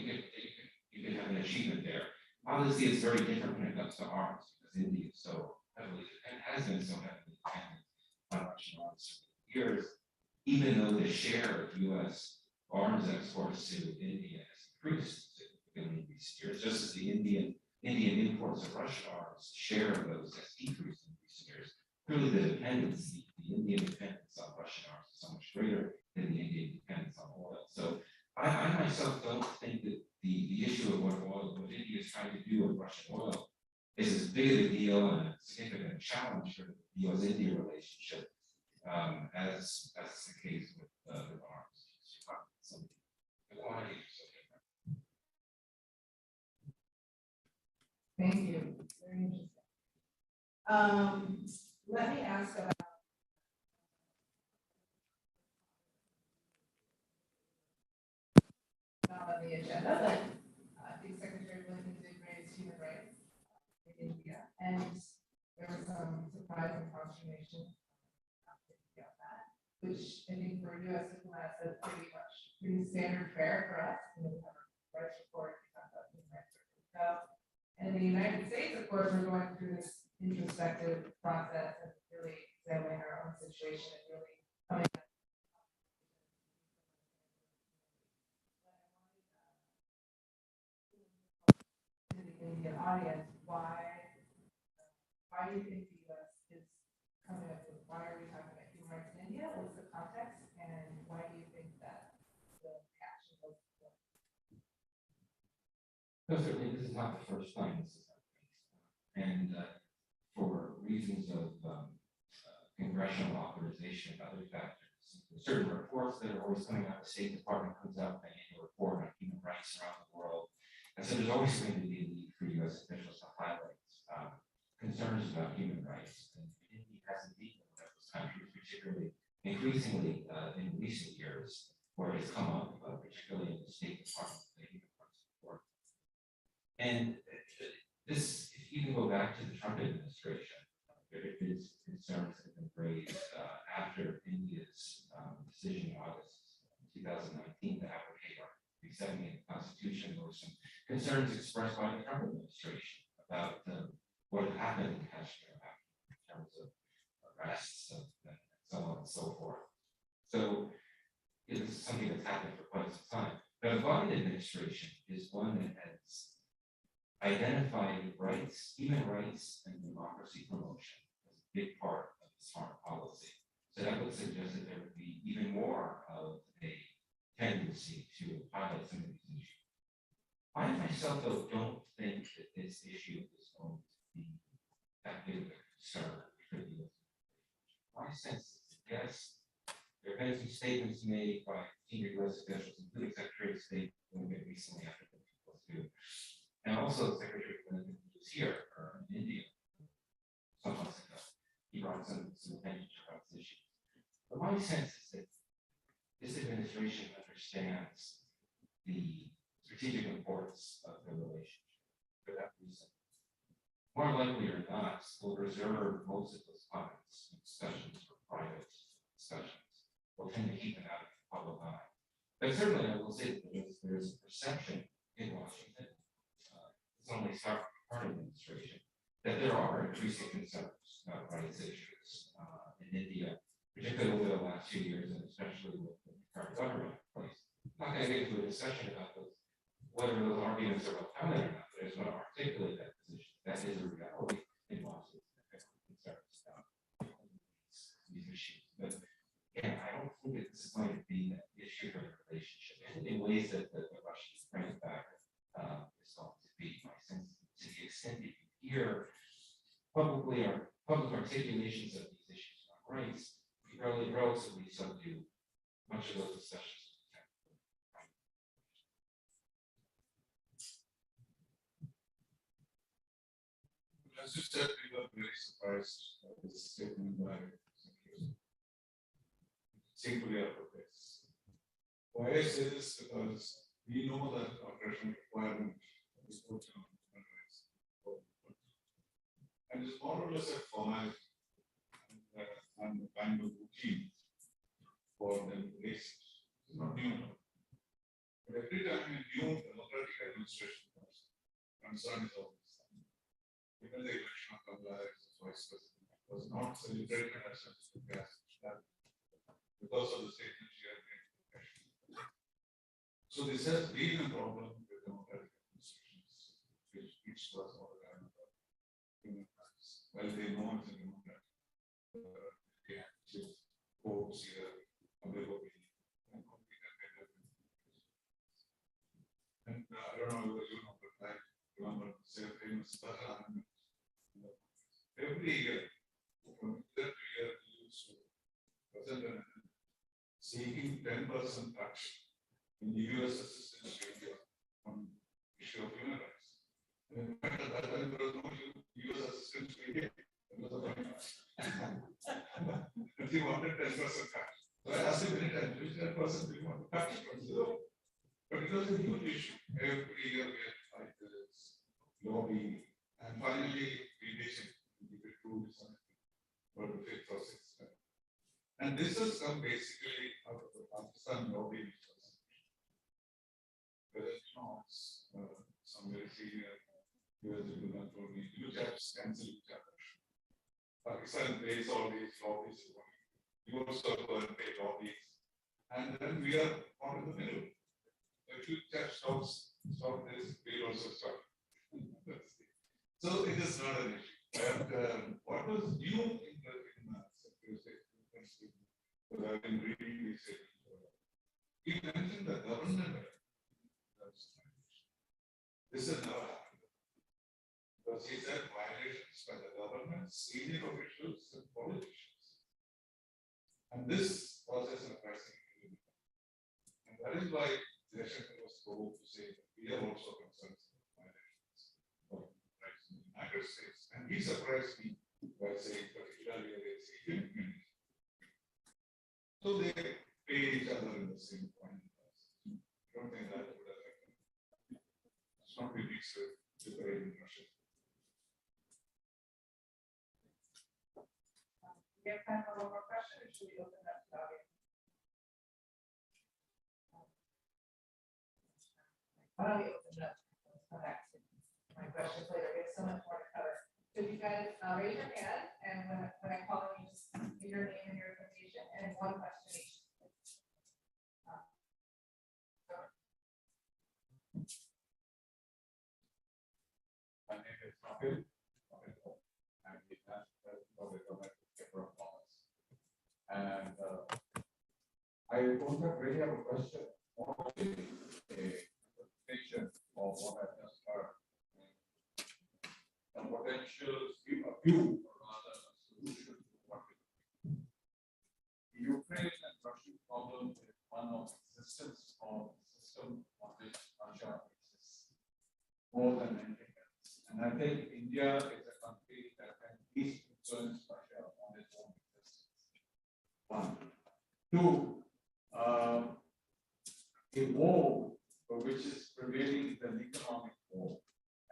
you could have an achievement there. Obviously, it's very different when it comes to arms because India is so heavily and has been so heavily dependent on Russian arms for years, even though the share of U.S. arms exports to India has increased significantly in recent years, just as the Indian imports of Russian arms share of those has decreased in recent years. Clearly, the Indian dependence on Russian arms is so much greater than the Indian dependence on oil. So I myself don't think that the issue of what India is trying to do with Russian oil is as big of a deal and a significant challenge for the U.S.-India relationship as is the case with arms. So the quantity is so different. Thank you. Very interesting. Let me ask about And there was some surprise and consternation about that, which I think for U.S. diplomats, that's pretty standard fare for us. We have a rights report, we talk about human rights. And the United States, of course, we're going through this introspective process and really examining our own situation and really coming back. To the Indian audience, why do you think the U.S. is coming up with, why are we talking about human rights in India? What's the context? And why do you think that the reaction was? No, certainly this is not the first time this has happened. And for reasons of congressional authorization and other factors, certain reports that are always coming out, the State Department comes out with an annual report on human rights around the world. And so there's always going to be a need for U.S. officials to highlight concerns about human rights. And India has indeed been one of those countries, particularly increasingly in recent years, where it's come up, particularly in the State Department, the human rights report. And this, if you can go back to the Trump administration, his concerns have been raised after India's decision in August 2019 to abrogate Article 370 in the Constitution. There were some concerns expressed by the Trump administration about what had happened in Kashmir in terms of arrests and so on and so forth. So it was something that's happened for quite some time. Now, the Biden administration is one that has identified rights, human rights, and democracy promotion as a big part of its foreign policy. So that would suggest that there would be even more of a tendency to highlight some of these issues. I myself, though, don't think that this issue is going to be that big of a concern for the U.S. My sense is, yes, there have been some statements made by senior U.S. officials, including Secretary of State recently after the +2. And also, Secretary Clinton was here in India some months ago. He brought some attention to this issue. But my sense is that this administration understands the strategic importance of the relationship for that reason. More likely or not, will reserve most of those comments and discussions for private discussions. We'll tend to keep them out of the public eye. But certainly, I will say that there's a perception in Washington. It's only part of the administration, that there are increasing concerns about rights issues in India, particularly over the last 2 years, and especially with the current government in place. I'm not going to get into a discussion about whether those arguments are well founded or not, but I just want to articulate that position. That is a reality in Washington, concerns about these issues. But again, I don't think that this is going to be an issue for the relationship in ways that the Russian-Ukraine factor is going to be. My sense, to the extent that you hear public articulations of these issues on rights, relatively subdue much of those discussions. As you said, we were very surprised by this statement by Secretary. It seemed to be out of place. Why I say this? Because we know that operational requirement is put on human rights. And it's more or less a formality and the kind of routine for them to raise it. It's not new. But every time a new democratic administration comes, concern is always there. Even the election of Kamala Harris as vice president was not celebrated as such because of the statement she had made. So this has been a problem with democratic administrations, which was all the time about human rights. Well, they know it's a democratic. They have to courts here, available, and I don't know whether you know, but I remember say famous every year, from year to year, we used to present seeking 10% cut in the U.S. assistance to India on issue of human rights. And at that time, there was no U.S. assistance to India. And he wanted 10% cut. So I asked him many times, which 10% do you want to cut? But it was a huge issue. Every year we had to fight this, lobby, and finally we deviation, if it proves something, or the fifth or sixth time. And this has come basically out of the Pakistan lobby. Whether some very senior US diplomat told me, you chaps cancel each other. Pakistan pays all these lobbies, you also go and pay lobbies. And then we are caught in the middle. If you chaps stop this, we'll also stop. So it is not an issue. But what was new in the because I've been reading these things. He mentioned the government. This has never happened. Because he said violations by the government, senior officials, and politicians. And this process of pricing. And that is why Jaishankar was told to say that we are also concerned with violations of rights in the United States. And he surprised me by saying, particularly against Indian community. So they pay each other in the same point. I don't think that would affect them. It's not really to pay in Russia. We have time for one more question, or should we open up to the audience? Why don't we open it up? Let's come back to my questions later. We have so much more to cover. So you guys raise your hand, and when I call on you, just give your name and your information, and one question each. My name is Kapil. I'm the National President of the Indo-Pacific Circle. And I don't really have a question, more a interpretation of what I've just heard. A potential view, or rather a solution to what we do. The Ukraine and Russian problem is one of existence of the system on which Russia exists, more than anything else. And I think India is a country that can least influence Russia on its own existence. One. Two, a war which is prevailing is an economic war.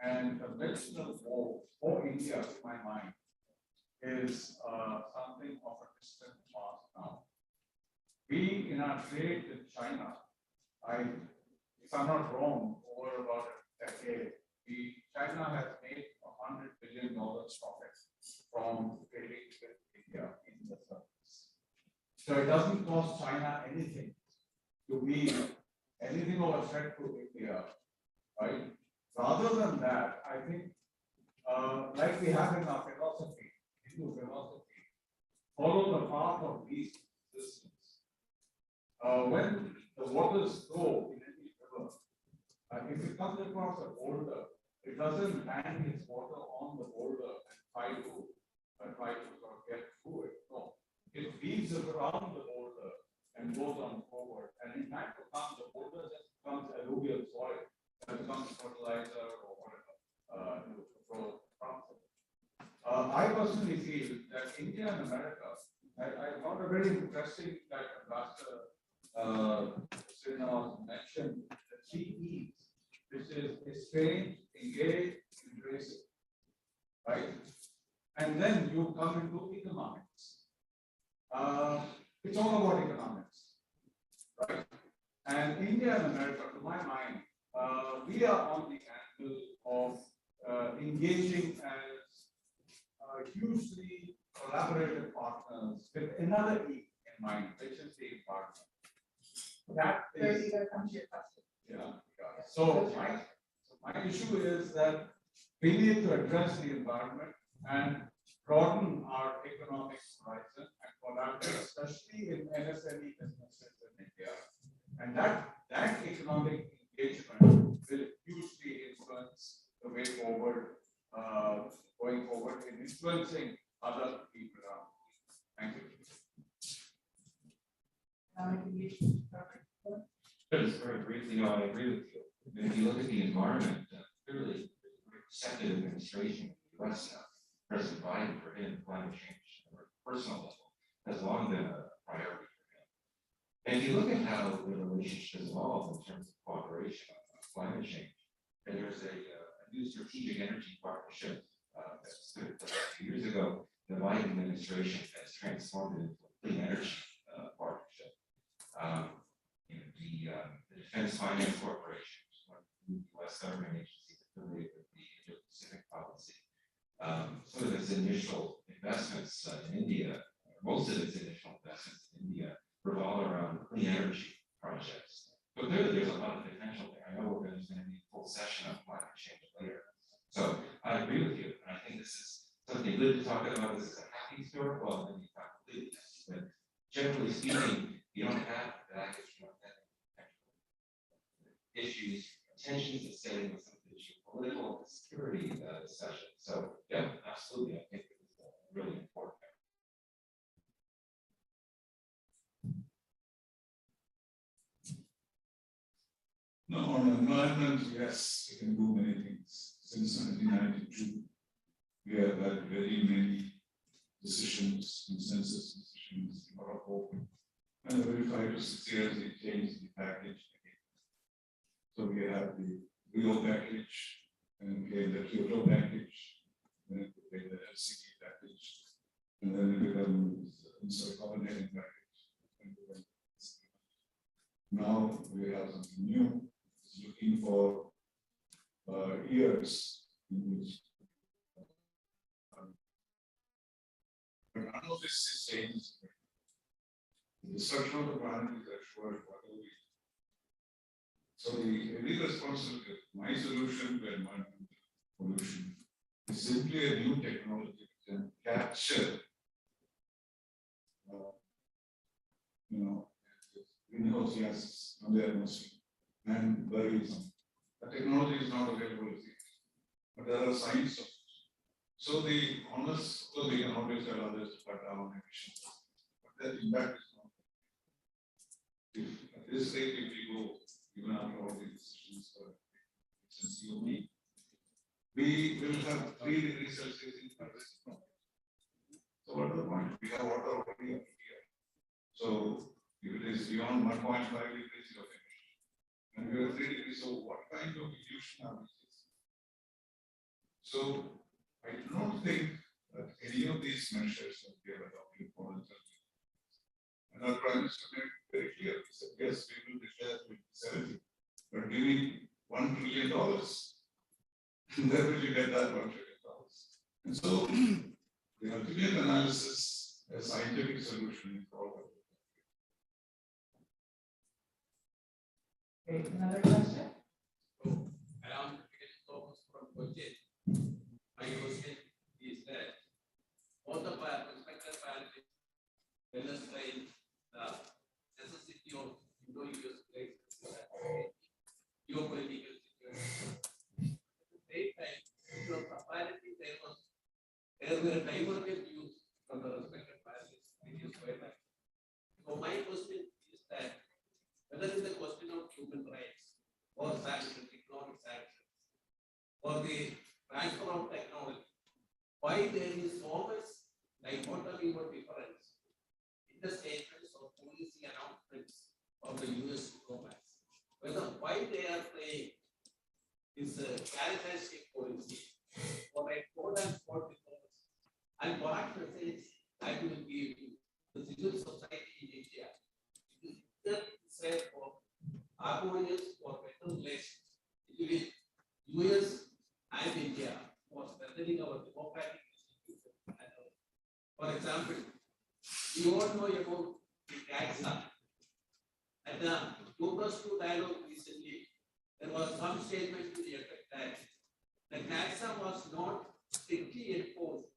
And conventional war for India, to my mind, is something of a distant past now. We, in our trade with China, if I'm not wrong, over about a decade, China has made $100 billion profit from trading with India in the surface. So it doesn't cost China anything to be anything of a threat to India, right? Rather than that, I think, like we have in our philosophy, Hindu philosophy, follow the path of least resistance. When the waters flow in any river, if it comes across a boulder, it doesn't land its water on the boulder and try to sort of get through it. No, it weaves around the boulder and goes on forward. And in time to come, the boulder just becomes alluvial soil. Becomes fertilizer or whatever to grow crops. I personally feel that India and America, I found a very interesting that Ambassador Srinath mentioned the 3 E's, which is exchange, engage, embrace it, right? And then you come into economics. It's all about economics, right? And India and America, to my mind, we are on the angle of engaging as hugely collaborative partners with another E in mind, which is the environment. That is, yeah. So my issue is that we need to address the environment and broaden our economic horizon and collaborate, especially in MSME businesses in India. And that economic engagement will hugely influence the way forward, going forward in influencing other people around. Thank you. Just very briefly, I agree with you. If you look at the environment, clearly, the executive administration of the U.S. now, President Biden, for him, climate change at a personal level has long been a priority for him. And if you look at how the relationship has evolved in terms of cooperation on climate change, and there's a new strategic energy partnership That's good. A few years ago, the Biden administration has transformed it into a clean energy partnership. The Defense Finance Corporation, one of the U.S. government agencies affiliated with the Indo-Pacific policy. Some of its initial investments in India, most of its initial investments in India, revolve around clean energy projects. But clearly, there's a lot of potential there. I know there's going to be a full session on climate change later. So I agree with you. And I think this is something good to talk about. This is a happy story. Well, maybe not completely, but generally speaking, you don't have that issues, tensions that's getting with some of the geopolitical and security discussion. So yeah, absolutely. I think it's really important. No, on environment, yes, we can do many things. Since 1992, we have had very many decisions, consensus decisions, a lot of hope. And every 5 to 6 years, they change the package again. So we have the Rio package, and we have the Kyoto package, then we have the LCD package, and then it becomes Copenhagen package. Now we have something new. It's looking for years in which. But none of this is changed. The destruction of the planet is assured whatever we do. So the every responsibility, my solution to environmental pollution is simply a new technology that can capture, greenhouse gases from the atmosphere and bury them. The technology is not available yet, but there are signs of it. So the honest, we can always tell others to cut down emissions, but that impact is not. If at this rate, if we go, even after all these decisions since you me, we will have 3 degrees Celsius in Paris. So what is the point? We have water already up here. So if it is beyond 1.5 degrees of emission, and we have 3 degrees, so what kind of illusion are we facing? So I do not think that any of these measures that we have adopted for the 30 years. And our Prime Minister made it very clear. He said, yes, we will declare 2070, but give me $1 trillion. And where will you get that $1 trillion? And so the ultimate analysis, a scientific solution is all about. Okay, another question? Around focus from Kochi. My question is that all the respected parties illustrate the necessity of Indo-U.S. geopolitical situation. At the same time, apparently there were divergent views from the respected parties, which is quite right. So my question is that whether it's a question of human rights or sanctions, economic sanctions, or the transfer of technology, why there is so much dichotomy or difference in the statements of policy announcements of the U.S. diplomats, why they are playing this characteristic policy or a quote-unquote diplomacy, and what message I will give you the civil society in India. It is either said for harmonious or better relations between U.S. and India for strengthening our democratic institutions. For example, we all know about the CAXA. At the 2+2 dialogue recently, there was some statement to the effect that the CAXA was not strictly enforced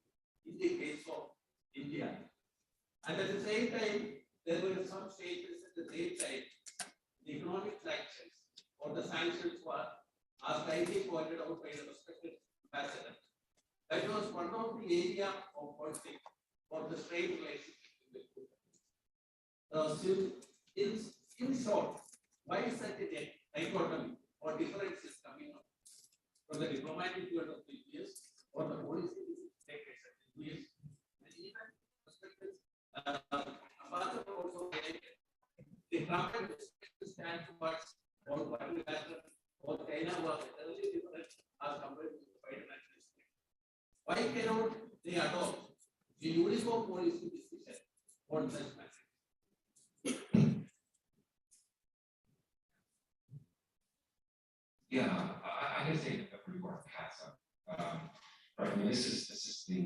in the case of India. And at the same time, there were some statements at the same time, the economic sanctions or the sanctions were, as rightly pointed out by the respected ambassador, that was one of the area of politics for the trade relationship in the group. In short, why is that a dichotomy or difference is coming up from the diplomatic world of the US or the policy takers of the US? And even respected ambassador also highlighted the Trump administration stand towards or what will happen or China was entirely different as compared to the Biden administration. Why Why cannot they adopt a uniform policy decision on such matters? Yeah, I can say a pretty hard pass on. Right, I mean, this is the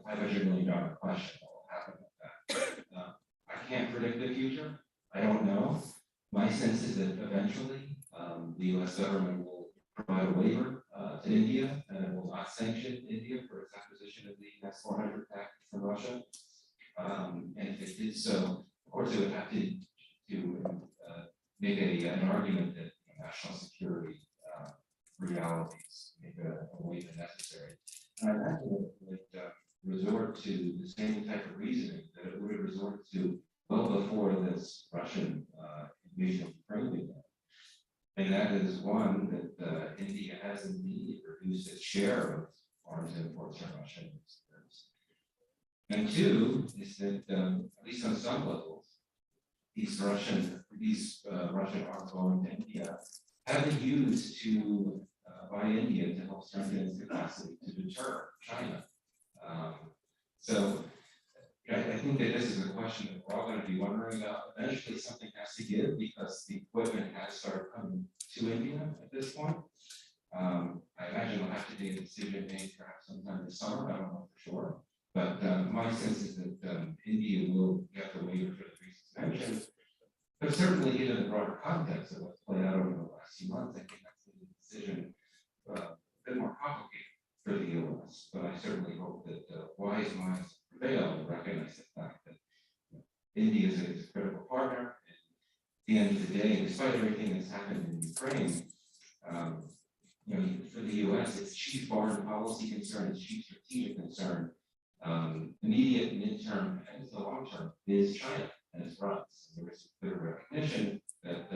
$500 million question. What will happen with that? I can't predict the future. I don't know. My sense is that eventually the U.S. government will provide a waiver to India, and it will not sanction India for its acquisition of the S-400 package from Russia. And if it did so, of course, it would have to make an argument that national security realities make a waiver necessary. And I imagine it would resort to the same type of reasoning that it would have resorted to well before this Russian invasion of Ukraine began. And that is one that India has indeed reduced its share of arms imports from Russia. And two is that at least on some levels, these Russian arms going to India have been used to by India to help strengthen its capacity to deter China. So I think that this is a question that we're all going to be wondering about. Eventually, something has to give because the equipment has started coming to India at this point. I imagine there'll have to be a decision made perhaps sometime this summer. I don't know for sure. But my sense is that India will get the waiver for the reasons mentioned. But certainly, given the broader context of what's played out over the last few months, I think that's a decision a bit more complicated for the U.S. But I certainly hope that wise minds prevail and recognize the fact that India is a critical partner. And at the end of the day, despite everything that's happened in Ukraine, for the U.S., its chief foreign policy concern, its chief strategic concern, immediate, midterm, and the long term, is China and its rights. There is a clear recognition that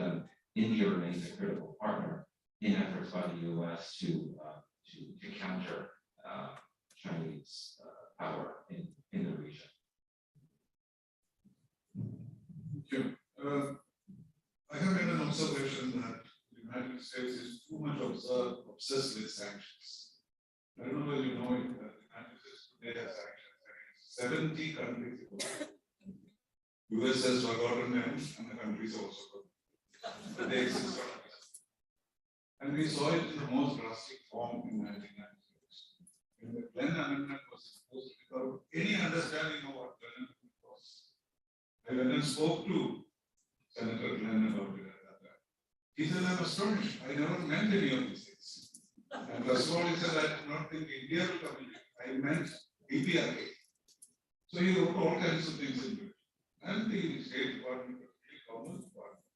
India remains a critical partner in efforts by the U.S. to counter Chinese power in the region. I have made an observation that the United States is too much obsessed with sanctions. I don't know whether you know it, that the United States today has sanctions against 70 countries. US has forgotten them, and the countries also forgotten. But they exist. And we saw it in the most drastic form in 1996. When the Glenn Amendment was imposed without any understanding of what Glenn Amendment was. I went and spoke to Senator Glenn about it at that time. He said, I'm astonished. I never meant any of these things. And first of all, he said, I did not think India will come in. I meant APRK. So he wrote all kinds of things into it. And the State Department, the Commerce Department,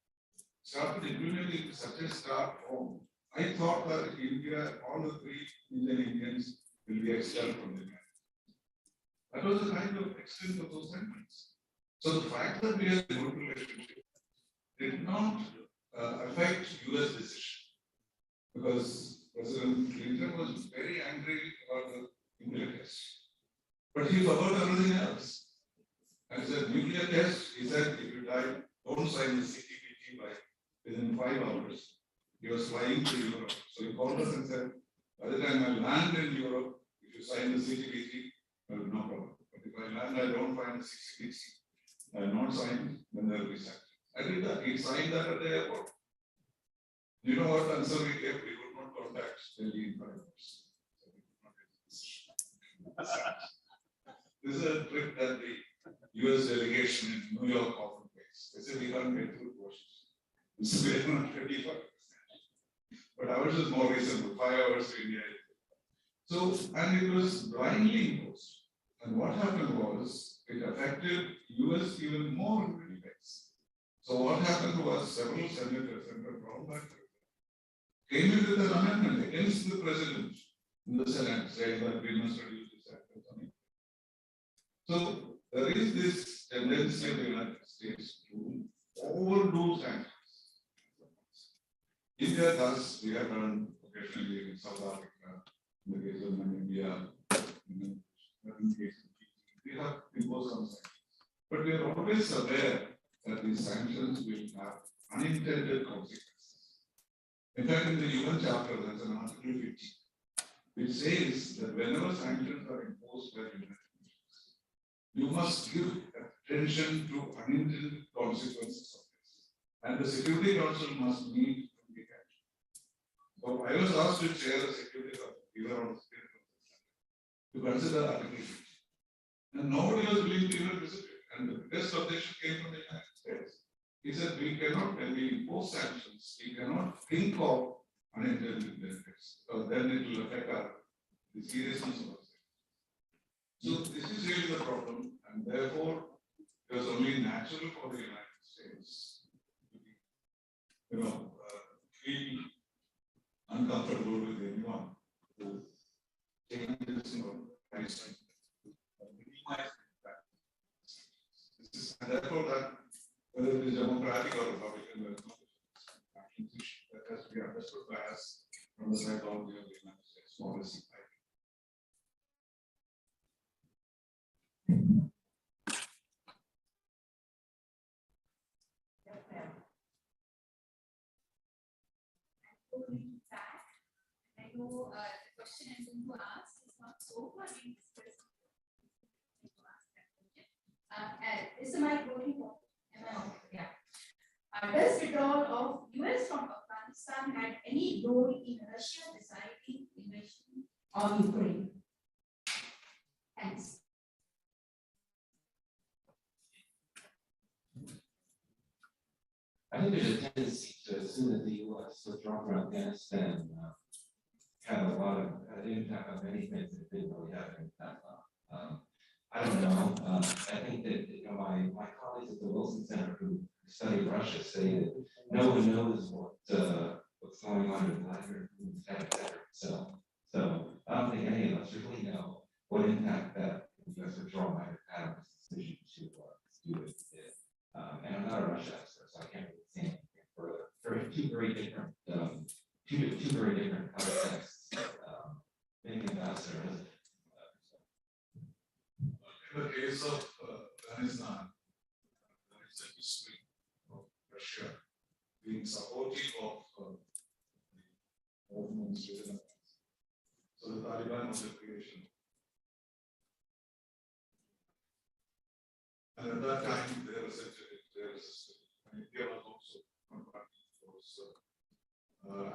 started implementing such a stark form. I thought that India, all the 3 million Indians will be expelled from the country. That was the kind of extent of those sentiments. So the fact that we have a good relationship did not affect US decision. Because President Clinton was very angry about the nuclear test. But he forgot everything else. And he said, nuclear test, he said, if you die, don't sign the CTBT by within 5 hours. He was flying to Europe. So he called us and said, by the time I land in Europe, if you sign the CTBT, there will be no problem. But if I land, I don't find the CTBT, I have not signed, then there will be sanctions. I did that. He signed that at the airport. You know what answer we gave? We could not contact Delhi in 5 hours. This is a trick that the US delegation in New York often makes. They say we can't get through Washington. So we are not ready for it. But ours is more reasonable, 5 hours to India. So, and it was blindly imposed. And what happened was, it affected US even more in many ways. So what happened was, several senators, Senator Brownback, came in with an amendment against the president in the Senate, saying that we must reduce this sanctions. So there is this tendency of the United States to overdo sanctions. India does, we have done occasionally in South Africa, in the case of Namibia, in certain cases, we have imposed some sanctions. But we are always aware that these sanctions will have unintended consequences. In fact, in the UN Chapter, there's an Article 50, which says that whenever sanctions are imposed by the United Nations, you must give attention to unintended consequences of this. And the Security Council must meet to take action. So I was asked to chair the Security Council, we were on the Security Council, to consider Article 50. And nobody was willing to even visit it. And the biggest objection came from the United States. He said, we cannot, when we impose sanctions, we cannot think of unintended benefits, because then it will affect the seriousness of it. So this is really the problem, and therefore it was only natural for the United States to be, feel uncomfortable with anyone who changes pricing. And therefore, that whether it is democratic or Republican, there is no issue that has to be understood by us from the psychology of the United States policy. I know the question I'm going to ask is not so far being discussed. Is the mic working? Am I on? Yeah. Does withdrawal of US from Afghanistan had any role in Russia deciding invasion of Ukraine? Thanks. I think there's a tendency to assume that the U.S. withdrawal from Afghanistan had a lot of impact on many things that didn't really have an impact on. I don't know. I think that my colleagues at the Wilson Center who study Russia say that no one knows what's going on in Vladimir Putin's head, etc. So I don't think any of us really know what impact that U.S. withdrawal might have had on this decision to do what it did. And I'm not a Russia expert, so I can't really say anything further. Two very different contexts. Maybe Ambassador has in the case of Afghanistan, there is a history of Russia being supportive of the movements within Afghanistan. So the Taliban was the creation. And at that time, there was and India was also combating those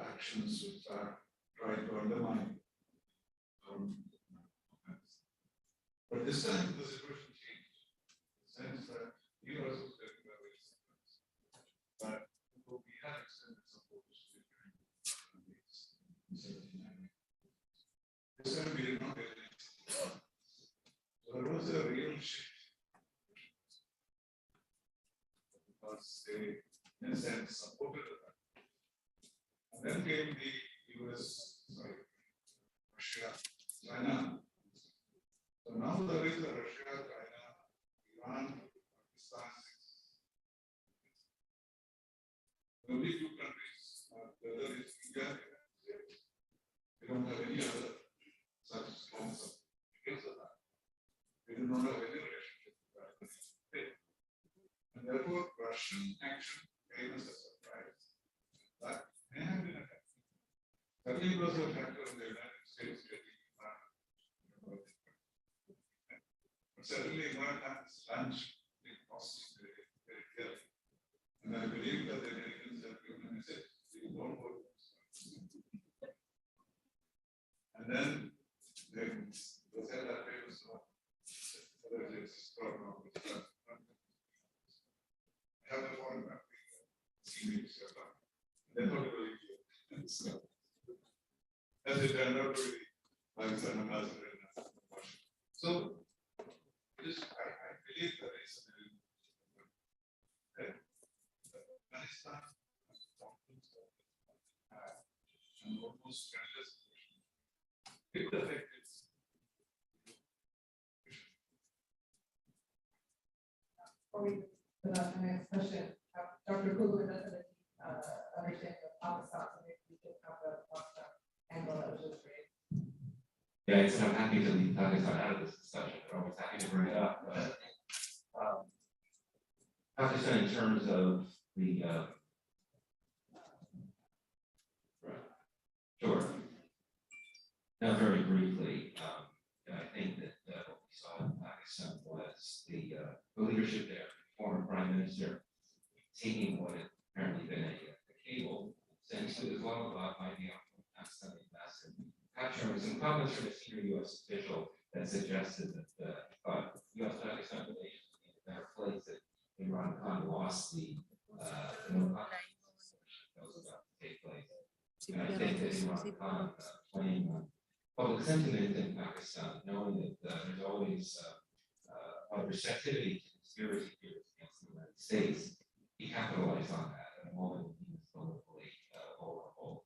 actions which are trying to undermine. But this time the situation changed. In the sense that the US was getting very serious. But we had extended support to Ukraine in 1790. This time we did not get any support. So there was a real shift. Because they, in a sense, supported that. And then came the Russia, China. So now there is a Russia, China, Iran, Pakistan. The only two countries, the other is India and the United States. We don't have any other such strong support because of that. We do not have any relationship with that. And therefore, Russian action came as a surprise. That may have been a factor. Certainly was a factor in the United States getting but certainly one has lunch in costs very clearly. And I believe that the Americans have given a message, they don't vote. And then they said that they was not whether it is or not. I have a foreign country, they're not really good. As it turned out to be, Pakistan ambassador in Washington. So, I believe there is a Afghanistan and almost endless it affected. The next question, Dr. Gilman doesn't understand the Pakistan, so maybe we can have the Pakistan angle that was just raised. Yeah, so I'm happy to leave Pakistan out of this discussion. I'm always happy to bring it up. Pakistan, in terms of the sure. very briefly, I think that what we saw in Pakistan was the leadership there, former prime minister, taking what had apparently been a cable sent to Islamabad by the Pakistani ambassador, capturing some comments from a senior U.S. official that suggested that U.S.-Pakistan relations would be in a better place if Imran Khan lost the no confidence that was about to take place. And I think that Imran Khan playing on public sentiment in Pakistan, knowing that there's always a receptivity to conspiracy theories against the United States, he capitalized on that at a moment when he was politically vulnerable.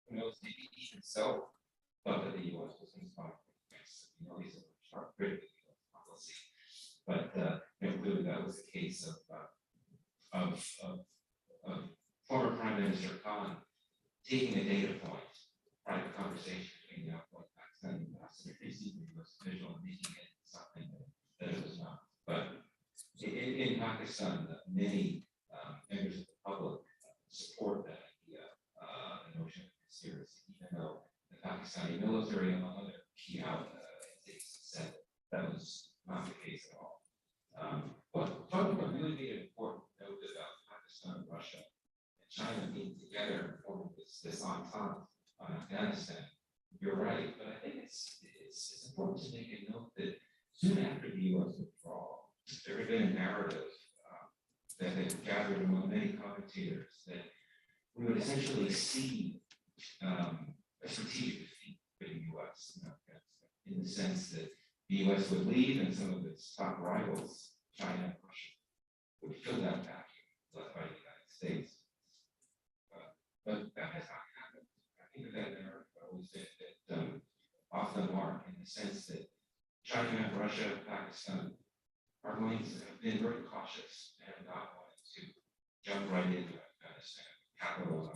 Who knows, maybe he himself thought that the U.S. was inspired against, he's a sharp critic of U.S. policy, but clearly that was the case of former Prime Minister Khan taking a data point, private conversation between the outgoing Pakistani ambassador, receiving the U.S. official, and making it something that it was not. But in Pakistan, many members of the public support that idea, the notion of conspiracy, even though the Pakistani military, among other key entities, said that was not the case at all. What talking about really made an important note about Pakistan, Russia, and China being together and forming this entente on Afghanistan. You're right, but I think it's important to make a note that soon after the U.S. withdrawal, there had been a narrative that had gathered among many commentators that we would essentially see a strategic defeat for the U.S. in Afghanistan, in the sense that the U.S. would leave and some of its top rivals, China and Russia, would fill that vacuum left by the United States. But that has not happened. I think that narrative always been off the mark, in the sense that China, Russia, Pakistan are going to have been very cautious and not wanting to jump right into Afghanistan, capital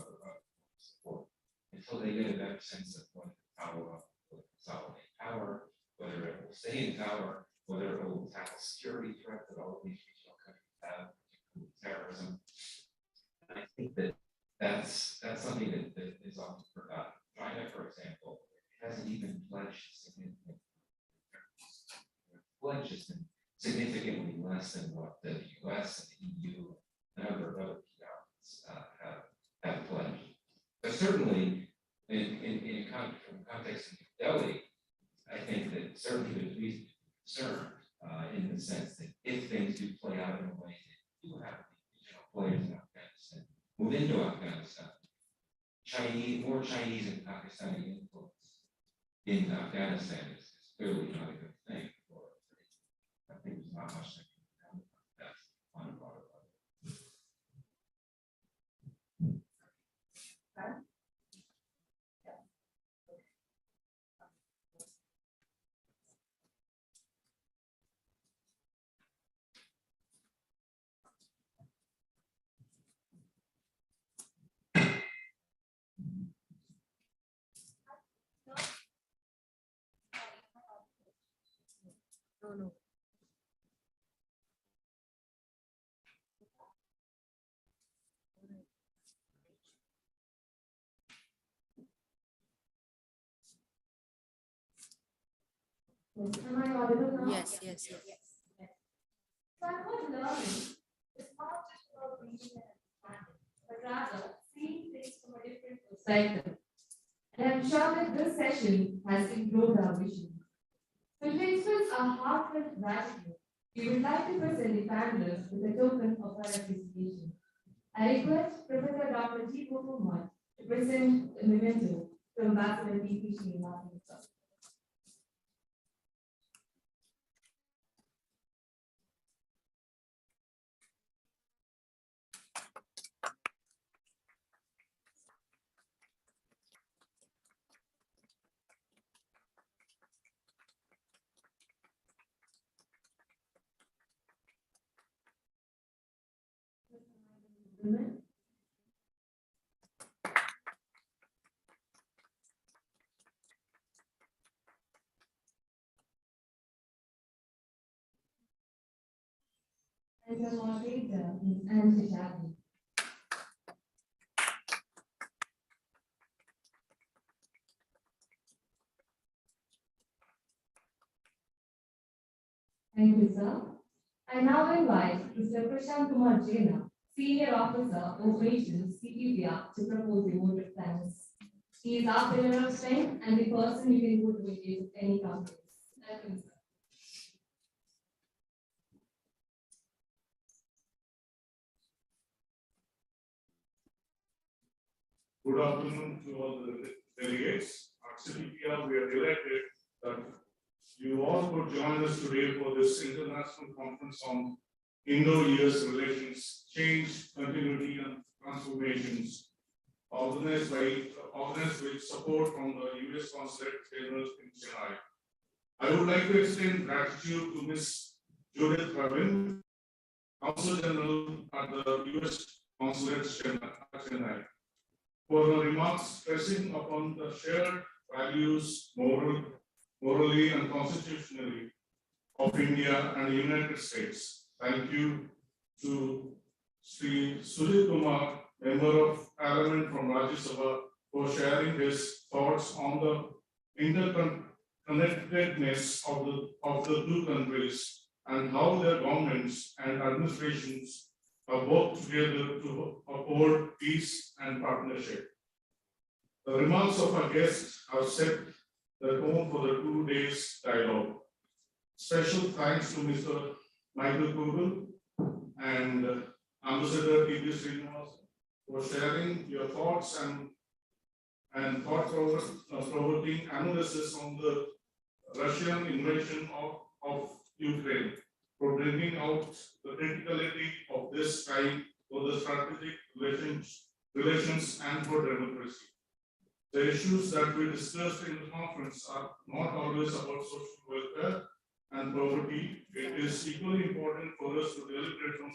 support, until they get a better sense of what power will consolidate power, whether it will stay in power, whether it will tackle security threats that all of these regional countries have, particularly terrorism. And I think that that's something that is often forgotten. China, for example, hasn't even pledged significantly. Pledge has been significantly less than what the U.S. and the EU and other key allies have pledged. But certainly, from context of Delhi, I think that certainly there's reason to be concerned in the sense that if things do play out in a way that you have the regional players in Afghanistan move into Afghanistan, more Chinese and Pakistani influence in Afghanistan is clearly not a good thing. I think there's not much that can be done about that on a broader level. No. Am I audible now? Yes. So I'm not learning. It's not just about reading and understanding, but rather seeing things from a different perspective. And I'm sure that this session has improved our vision. So to express our heartfelt gratitude, we would like to present the panelists with a token of our appreciation. I request Professor Dr. G. Muhammad to present a memento to Ambassador D.P. Srinivasan. Gilman. And the moderator is Untitled Chapter. Thank you, sir. I now invite Mr. Prashant Kumar Jaina, Senior Officer, Operations, CPBR, to propose the vote of thanks. He is our pillar of strength and the person you can go to in case of any companies. Welcome, sir. Good afternoon to all the delegates. At CPPR, we are delighted that you all could join us today for this international conference on Indo-U.S. relations, change, continuity, and transformations, organized with support from the U.S. Consulate General in Chennai. I would like to extend gratitude to Ms. Judith Rabin, Consul General at the U.S. Consulate Chennai, for her remarks stressing upon the shared values, morally and constitutionally, of India and the United States. Thank you to Sri Sujit Kumar, Member of Parliament from Rajya Sabha, for sharing his thoughts on the interconnectedness of the two countries and how their governments and administrations are worked together to uphold peace and partnership. The remarks of our guests have set the tone for the 2 days dialogue. Special thanks to Mr. Michael Kugel and Ambassador T.B. Srinivasan for sharing your thoughts and thought-provoking analysis on the Russian invasion of Ukraine, for bringing out the criticality of this time for the strategic relations and for democracy. The issues that we discussed in the conference are not always about social welfare and poverty. It is equally important for us to deliberate on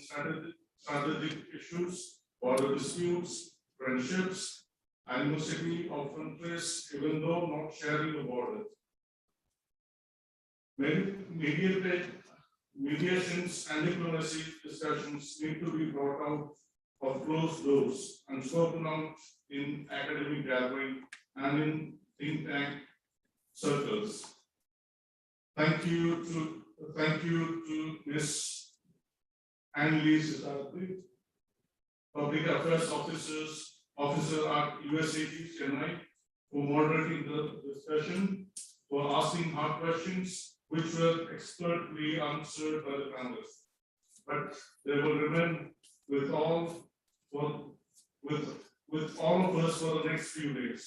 strategic issues, border disputes, friendships, animosity of countries, even though not sharing a border. Mediations and diplomacy discussions need to be brought out of closed doors and spoken out in academic gathering and in think tank circles. Thank you to Ms. Annalise Sarthi, Public Affairs Officer at USAG Chennai, for moderating the discussion, for asking hard questions, which were expertly answered by the panelists. But they will remain with all of us for the next few days.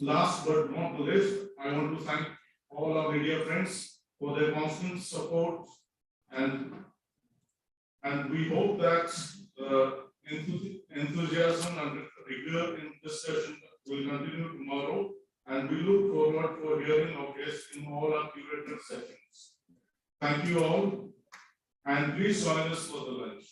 Last but not the least, I want to thank all our media friends for their constant support, and we hope that enthusiasm and rigor in discussion will continue tomorrow, and we look forward for hearing our guests in all our curated sessions. Thank you all, and please join us for the lunch.